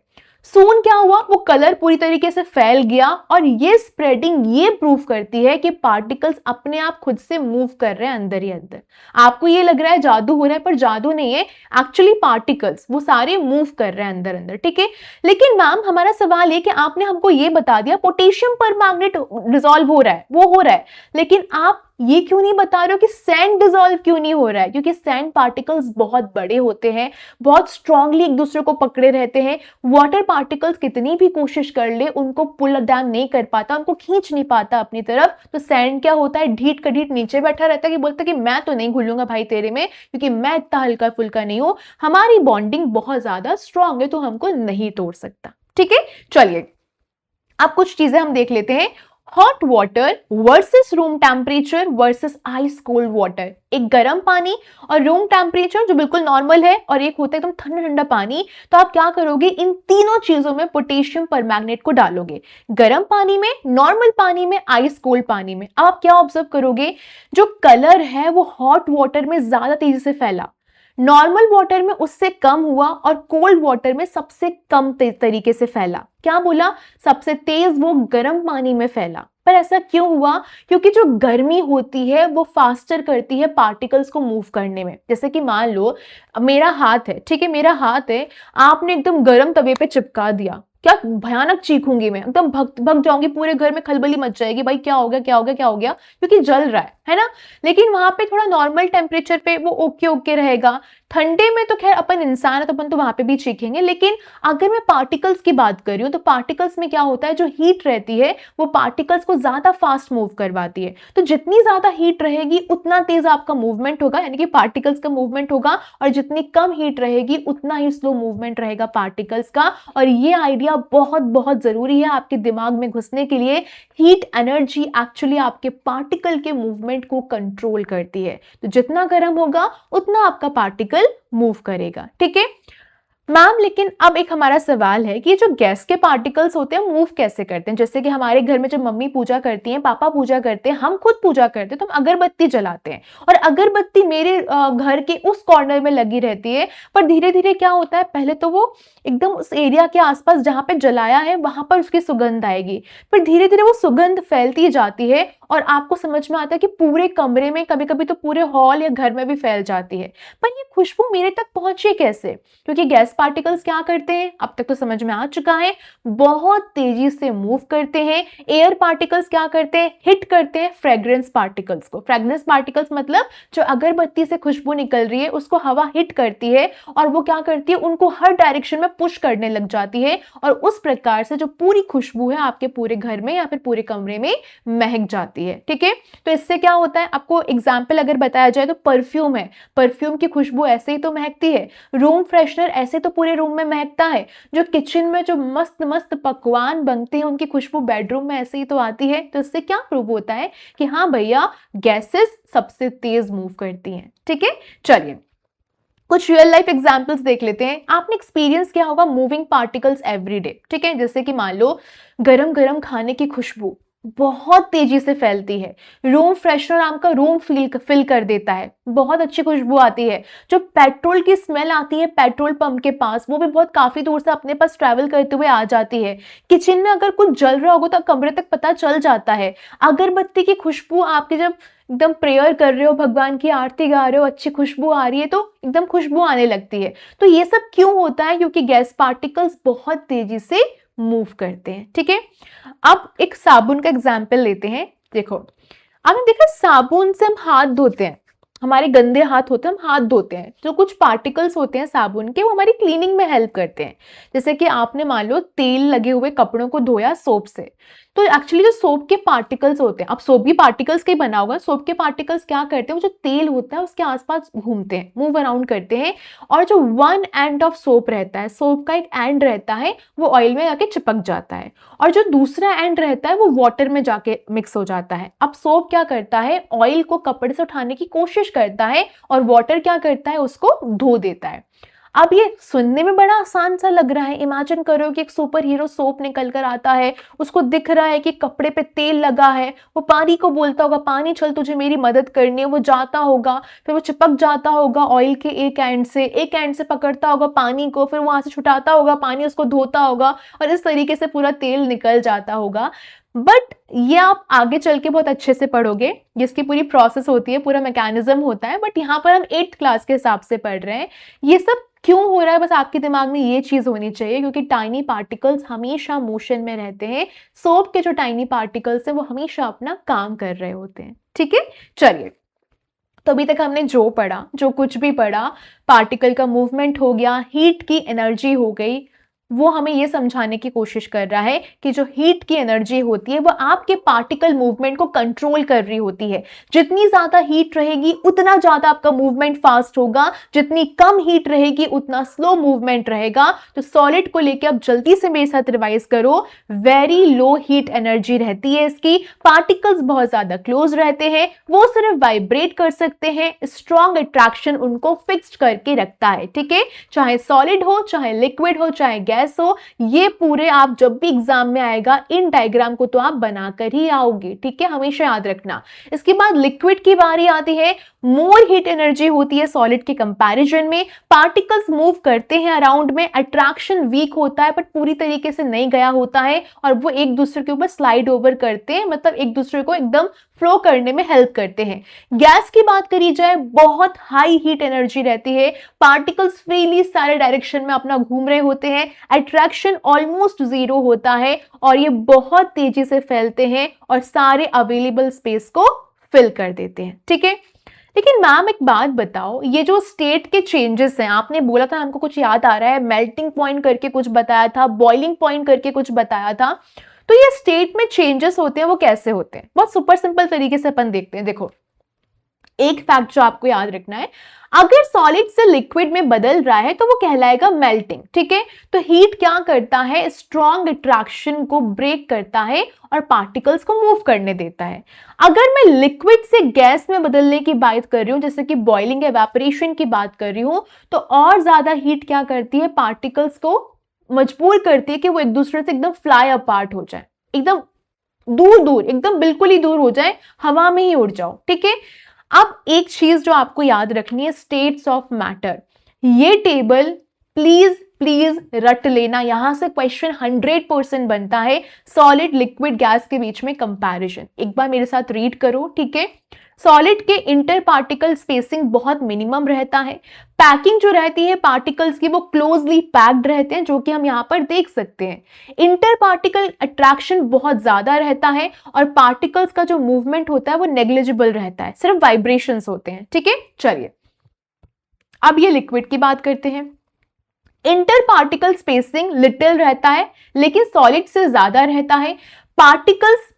सून क्या हुआ, वो कलर पूरी तरीके से फैल गया और ये स्प्रेडिंग ये प्रूव करती है कि पार्टिकल्स अपने आप खुद से मूव कर रहे हैं अंदर ही अंदर। आपको ये लग रहा है जादू हो रहा है, पर जादू नहीं है, एक्चुअली पार्टिकल्स वो सारे मूव कर रहे हैं अंदर अंदर, ठीक है। लेकिन मैम हमारा सवाल है कि आपने हमको ये बता दिया पोटेशियम परमैंगनेट डिसॉल्व हो रहा है, वो हो रहा है, लेकिन आप ये क्यों नहीं बता रहे हो कि सैंड डिसॉल्व क्यों नहीं हो रहा है? क्योंकि सैंड पार्टिकल्स बहुत बड़े होते हैं, बहुत स्ट्रांगली एक दूसरे को पकड़े रहते हैं। वाटर पार्टिकल्स कितनी भी कोशिश कर ले उनको पुल डाउन नहीं कर पाता, उनको खींच नहीं पाता अपनी तरफ। तो सैंड क्या होता है, ढीठ का ढीठ नीचे बैठा रहता है कि बोलता है कि मैं तो नहीं घुलूंगा भाई तेरे में, क्योंकि मैं इतना हल्का फुल्का नहीं हूं, हमारी बॉन्डिंग बहुत ज्यादा स्ट्रांग है, तो हमको नहीं तोड़ सकता, ठीक है। चलिए अब कुछ चीजें हम देख लेते हैं। Hot water versus room temperature versus ice cold water. एक गर्म पानी और रूम टेम्परेचर जो बिल्कुल नॉर्मल है, और एक होता है एकदम ठंडा ठंडा पानी। तो आप क्या करोगे, इन तीनों चीजों में पोटेशियम परमैंगनेट को डालोगे, गर्म पानी में, नॉर्मल पानी में, आइस कोल्ड पानी में। अब आप क्या ऑब्जर्व करोगे, जो कलर है वो हॉट वाटर में ज्यादा तेजी से फैला, नॉर्मल वाटर में उससे कम हुआ, और कोल्ड वाटर में सबसे कम तरीके से फैला। क्या बोला, सबसे तेज वो गर्म पानी में फैला। पर ऐसा क्यों हुआ, क्योंकि जो गर्मी होती है वो फास्टर करती है पार्टिकल्स को मूव करने में। जैसे कि मान लो मेरा हाथ है, ठीक है, मेरा हाथ है, आपने एकदम गर्म तवे पे चिपका दिया, क्या भयानक चीखूंगी मैं, एकदम भग जाऊंगी, पूरे घर में खलबली मच जाएगी, भाई क्या हो गया क्या हो गया क्या हो गया, क्योंकि जल रहा है ना। लेकिन वहां पे थोड़ा नॉर्मल टेम्परेचर पे वो ओके ओके रहेगा। ठंडे में तो खैर अपन इंसान है तो अपन तो वहां पे भी चीखेंगे। लेकिन अगर मैं पार्टिकल्स की बात कर रही हूँ, तो पार्टिकल्स में क्या होता है, जो हीट रहती है वो पार्टिकल्स को ज्यादा फास्ट मूव करवाती है। तो जितनी ज्यादा हीट रहेगी उतना तेज आपका मूवमेंट होगा, यानी कि पार्टिकल्स का मूवमेंट होगा, और जितनी कम हीट रहेगी उतना ही स्लो मूवमेंट रहेगा पार्टिकल्स का। और ये आइडिया बहुत बहुत जरूरी है आपके दिमाग में घुसने के लिए। हीट एनर्जी एक्चुअली आपके पार्टिकल के मूवमेंट को कंट्रोल करती है। तो जितना गर्म होगा उतना आपका पार्टिकल मूव करेगा, ठीक है मैम। लेकिन अब एक हमारा सवाल है कि जो गैस के पार्टिकल्स होते हैं मूव कैसे करते हैं। जैसे कि हमारे घर में जब मम्मी पूजा करती हैं, पापा पूजा करते हैं, हम खुद पूजा करते हैं, तो हम अगरबत्ती जलाते हैं, और अगरबत्ती मेरे घर के उस कॉर्नर में लगी रहती है। पर धीरे धीरे क्या होता है, पहले तो वो एकदम उस एरिया के आसपास जहां पे जलाया है वहां पर उसकी सुगंध आएगी, फिर धीरे धीरे वो सुगंध फैलती जाती है, और आपको समझ में आता है कि पूरे कमरे में, कभी कभी तो पूरे हॉल या घर में भी फैल जाती है। पर ये खुशबू मेरे तक पहुंची कैसे, क्योंकि गैस पार्टिकल्स क्या करते हैं, अब तक तो समझ में आ चुका है, बहुत तेजी से मूव करते हैं। एयर पार्टिकल्स क्या करते हैं, हिट करते हैं फ्रेग्रेंस पार्टिकल्स को। फ्रेग्रेंस पार्टिकल्स मतलब जो अगरबत्ती से खुशबू निकल रही है उसको हवा हिट करती है, और वो क्या करती है, उनको हर डायरेक्शन में पुश करने लग जाती है, और उस प्रकार से जो पूरी खुशबू है आपके पूरे घर में या फिर पूरे कमरे में महक जाती है, ठीक है। तो इससे क्या होता है, आपको एग्जाम्पल अगर बताया जाए तो परफ्यूम है, परफ्यूम की खुशबू ऐसे ही तो महकती है। रूम फ्रेशनर ऐसे तो पूरे रूम में महकता है। जो किचन में जो मस्त मस्त पकवान बनते हैं उनकी खुशबू बेडरूम में ऐसे ही तो आती है। तो इससे क्या प्रूव होता है कि हाँ भैया गैसेस सबसे तेज मूव करती हैं, ठीक है। चलिए कुछ रियल लाइफ एग्जांपल्स देख लेते हैं। आपने एक्सपीरियंस किया होगा मूविंग पार्टिकल्स एवरीडे, ठीक है। जैसे कि मान लो गरम गरम खाने की खुशबू बहुत तेजी से फैलती है। रूम फ्रेशनर आपका रूम फिल कर देता है, बहुत अच्छी खुशबू आती है। जो पेट्रोल की स्मेल आती है पेट्रोल पंप के पास, वो भी बहुत काफी दूर से अपने पास ट्रैवल करते हुए आ जाती है। किचन में अगर कुछ जल रहा होगा तो कमरे तक पता चल जाता है। अगरबत्ती की खुशबू आपकी, जब एकदम प्रेयर कर रहे हो, भगवान की आरती गा रहे हो, अच्छी खुशबू आ रही है तो एकदम खुशबू आने लगती है। तो ये सब क्यों होता है, क्योंकि गैस पार्टिकल्स बहुत तेजी से मूव करते हैं, ठीक है। अब एक साबुन का एग्जाम्पल लेते हैं। देखो आपने देखा साबुन से हम हाथ धोते हैं, हमारे गंदे हाथ होते हैं, हम हाथ धोते हैं, जो कुछ पार्टिकल्स होते हैं साबुन के वो हमारी क्लीनिंग में हेल्प करते हैं। जैसे कि आपने मान लो तेल लगे हुए कपड़ों को धोया सोप से, तो एक्चुअली जो सोप के पार्टिकल्स होते हैं, अब सोप भी पार्टिकल्स के बना हुआ है, सोप के पार्टिकल्स क्या करते हैं, वो जो तेल होता है उसके आसपास घूमते हैं, मूव अराउंड करते हैं, और जो वन एंड ऑफ सोप रहता है, सोप का एक एंड रहता है वो ऑयल में जाके चिपक जाता है, और जो दूसरा एंड रहता है वो वाटर में जाके मिक्स हो जाता है। अब सोप क्या करता है, ऑयल को कपड़े से उठाने की कोशिश करता है और वाटर क्या करता है, उसको धो देता है। अब ये सुनने में बड़ा आसान सा लग रहा है। इमेजिन करो कि एक सुपर हीरो सोप निकल कर आता है, उसको दिख रहा है कि कपड़े पे तेल लगा है, वो पानी को बोलता होगा पानी चल तुझे मेरी मदद करनी है, वो जाता होगा, फिर वो चिपक जाता होगा ऑयल के एक एंड से पकड़ता होगा पानी को, फिर वहां से छुटाता होगा पानी, उसको धोता होगा और इस तरीके से पूरा तेल निकल जाता होगा। बट ये आप आगे चल के बहुत अच्छे से पढ़ोगे, जिसकी पूरी प्रोसेस होती है, पूरा मैकेनिज्म होता है। बट यहाँ पर हम 8th क्लास के हिसाब से पढ़ रहे हैं। ये सब क्यों हो रहा है, बस आपके दिमाग में ये चीज होनी चाहिए, क्योंकि टाइनी पार्टिकल्स हमेशा मोशन में रहते हैं। सोप के जो टाइनी पार्टिकल्स हैं वो हमेशा अपना काम कर रहे होते हैं। ठीक है, चलिए, तो अभी तक हमने जो पढ़ा, जो कुछ भी पढ़ा, पार्टिकल का मूवमेंट हो गया, हीट की एनर्जी हो गई, वो हमें ये समझाने की कोशिश कर रहा है कि जो हीट की एनर्जी होती है वो आपके पार्टिकल मूवमेंट को कंट्रोल कर रही होती है। जितनी ज्यादा हीट रहेगी उतना ज्यादा आपका मूवमेंट फास्ट होगा, जितनी कम हीट रहेगी उतना स्लो मूवमेंट रहेगा। तो सॉलिड को लेके आप जल्दी से मेरे साथ रिवाइज करो। वेरी लो हीट एनर्जी रहती है इसकी, पार्टिकल्स बहुत ज्यादा क्लोज रहते हैं, वो सिर्फ वाइब्रेट कर सकते हैं, स्ट्रॉन्ग अट्रैक्शन उनको फिक्स्ड करके रखता है। ठीक है, चाहे सॉलिड हो, चाहे लिक्विड हो, चाहे गैस हो, ये पूरे आप जब भी एग्जाम में आएगा इन डायग्राम को तो आप बनाकर ही आओगे। ठीक है, हमेशा याद रखना। इसके बाद लिक्विड की बारी आती है। मोर हीट एनर्जी होती है सॉलिड के कंपैरिजन में। पार्टिकल्स मूव करते हैं अराउंड में, अट्रैक्शन वीक होता है बट पूरी तरीके से नहीं गया होता है, और वो एक दूसरे के ऊपर स्लाइड ओवर करते हैं, मतलब एक दूसरे को एकदम फ्लो करने में हेल्प करते हैं। गैस की बात करी जाए, बहुत हाई हीट एनर्जी रहती है, पार्टिकल्स फ्रीली सारे डायरेक्शन में अपना घूम रहे होते हैं, अट्रैक्शन ऑलमोस्ट जीरो होता है और ये बहुत तेजी से फैलते हैं और सारे अवेलेबल स्पेस को फिल कर देते हैं। ठीक है, लेकिन मैम एक बात बताओ, ये जो स्टेट के चेंजेस हैं, आपने बोला था हमको कुछ याद आ रहा है, मेल्टिंग पॉइंट करके कुछ बताया था, बॉइलिंग पॉइंट करके कुछ बताया था, तो ये स्टेट में चेंजेस होते हैं वो कैसे होते हैं? बहुत सुपर सिंपल तरीके से अपन देखते हैं। देखो, एक फैक्ट जो आपको याद रखना है, अगर सॉलिड से लिक्विड में बदल रहा है तो वो कहलाएगा मेल्टिंग। ठीक है, तो हीट क्या करता है, स्ट्रॉन्ग अट्रैक्शन को ब्रेक करता है और पार्टिकल्स को मूव करने देता है। अगर मैं लिक्विड से गैस में बदलने की बात कर रही हूं, जैसे कि बॉइलिंग एवेपोरेशन की बात कर रही हूं, तो और ज्यादा हीट क्या करती है, पार्टिकल्स को मजबूर करती है कि वो एक दूसरे से एकदम फ्लाई अपार्ट हो जाए, एकदम दूर दूर, एकदम बिल्कुल ही दूर हो जाए, हवा में ही उड़ जाओ। ठीक है, अब एक चीज जो आपको याद रखनी है, स्टेट्स ऑफ मैटर। ये टेबल प्लीज प्लीज रट लेना, यहां से क्वेश्चन 100% बनता है सॉलिड लिक्विड गैस के बीच में कंपैरिजन। एक बार मेरे साथ रीड करो। ठीक है, सॉलिड के इंटर पार्टिकल स्पेसिंग बहुत मिनिमम रहता है, पैकिंग जो रहती है पार्टिकल्स की वो क्लोजली पैक्ड रहते हैं, जो कि हम यहां पर देख सकते हैं। इंटर पार्टिकल अट्रैक्शन बहुत ज्यादा रहता है और पार्टिकल्स का जो मूवमेंट होता है वो नेग्लिजिबल रहता है, सिर्फ वाइब्रेशंस होते हैं। ठीक है, चलिए अब ये लिक्विड की बात करते हैं। इंटर पार्टिकल स्पेसिंग लिटिल रहता है, लेकिन सॉलिड से ज्यादा रहता है। पार्टिकल्स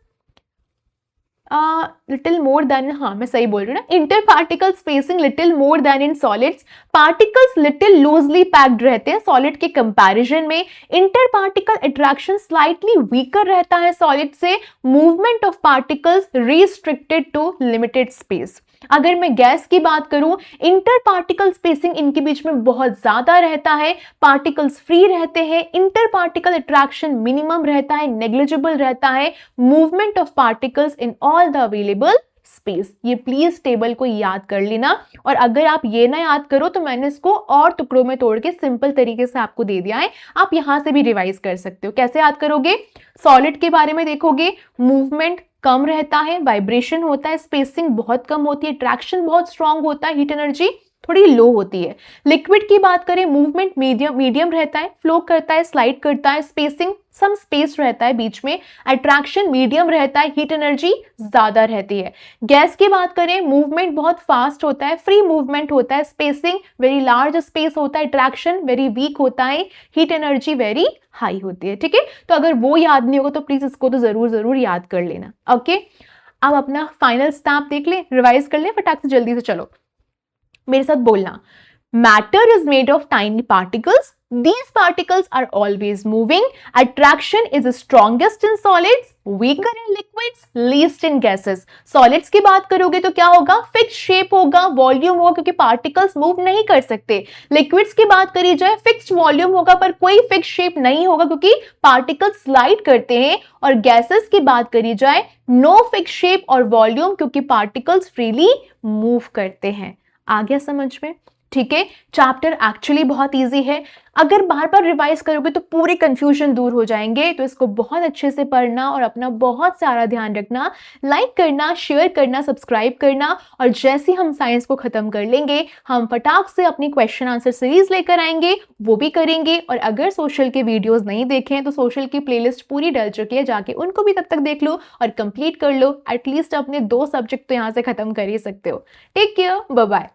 लिटिल मोर देन, हाँ मैं सही बोल रही हूँ ना, inter particle spacing little more than in solids. Particles little loosely packed रहते हैं सॉलिड के कंपैरिजन में। Inter particle attraction slightly weaker रहता है सॉलिड से। Movement of particles restricted to limited space. अगर मैं गैस की बात करूं, इंटर पार्टिकल स्पेसिंग इनके बीच में बहुत ज्यादा रहता है, पार्टिकल्स फ्री रहते हैं, इंटर पार्टिकल अट्रैक्शन मिनिमम रहता है, नेग्लिजिबल रहता है, movement of particles in all the available space. ये प्लीज टेबल को याद कर लेना, और अगर आप ये ना याद करो तो मैंने इसको और टुकड़ों में तोड़ के सिंपल तरीके से आपको दे दिया है, आप यहां से भी रिवाइज कर सकते हो। कैसे याद करोगे? सॉलिड के बारे में देखोगे, मूवमेंट कम रहता है, वाइब्रेशन होता है, स्पेसिंग बहुत कम होती है, ट्रैक्शन बहुत स्ट्रांग होता है, हीट एनर्जी थोड़ी लो होती है। लिक्विड की बात करें, मूवमेंट मीडियम रहता है, फ्लो करता है, स्लाइड करता है, स्पेसिंग सम स्पेस रहता है बीच में, अट्रैक्शन मीडियम रहता है, हीट एनर्जी ज्यादा रहती है। गैस की बात करें, मूवमेंट बहुत फास्ट होता है, फ्री मूवमेंट होता है, स्पेसिंग वेरी लार्ज स्पेस होता है, अट्रैक्शन वेरी वीक होता है, हीट एनर्जी वेरी हाई होती है। ठीक है, तो अगर वो याद नहीं होगा तो प्लीज इसको तो जरूर याद कर लेना। ओके, अब अपना फाइनल स्टैप देख ले, रिवाइज कर ले फटाक से, जल्दी से चलो मेरे साथ बोलना। Matter is made of tiny particles. These particles are always moving. Attraction is strongest in solids, weaker in liquids, least in gases. Solids की बात करोगे तो क्या होगा? फिक्स शेप होगा, वॉल्यूम होगा क्योंकि पार्टिकल्स मूव नहीं कर सकते. लिक्विड्स की बात करी जाए फिक्स्ड वॉल्यूम होगा पर कोई फिक्स शेप नहीं होगा क्योंकि पार्टिकल्स स्लाइड करते हैं. और गैसेस की बात करी जाए नो फिक्स शेप और वॉल्यूम क्योंकि पार्टिकल्स फ्रीली मूव करते हैं. आ गया समझ में? ठीक है. चैप्टर एक्चुअली बहुत इजी है. अगर बार बार रिवाइज करोगे तो पूरे कंफ्यूजन दूर हो जाएंगे. तो इसको बहुत अच्छे से पढ़ना और अपना बहुत सारा ध्यान रखना. लाइक करना, शेयर करना, सब्सक्राइब करना. और जैसे हम साइंस को खत्म कर लेंगे हम फटाक से अपनी क्वेश्चन आंसर सीरीज लेकर आएंगे, वो भी करेंगे. और अगर सोशल के वीडियोस नहीं देखें तो सोशल की प्लेलिस्ट पूरी डल चुकी है, जाके उनको भी तब तक देख लो और कंप्लीट कर लो. एटलीस्ट अपने 2 सब्जेक्ट तो यहाँ से खत्म कर ही सकते हो. Take care, bye bye.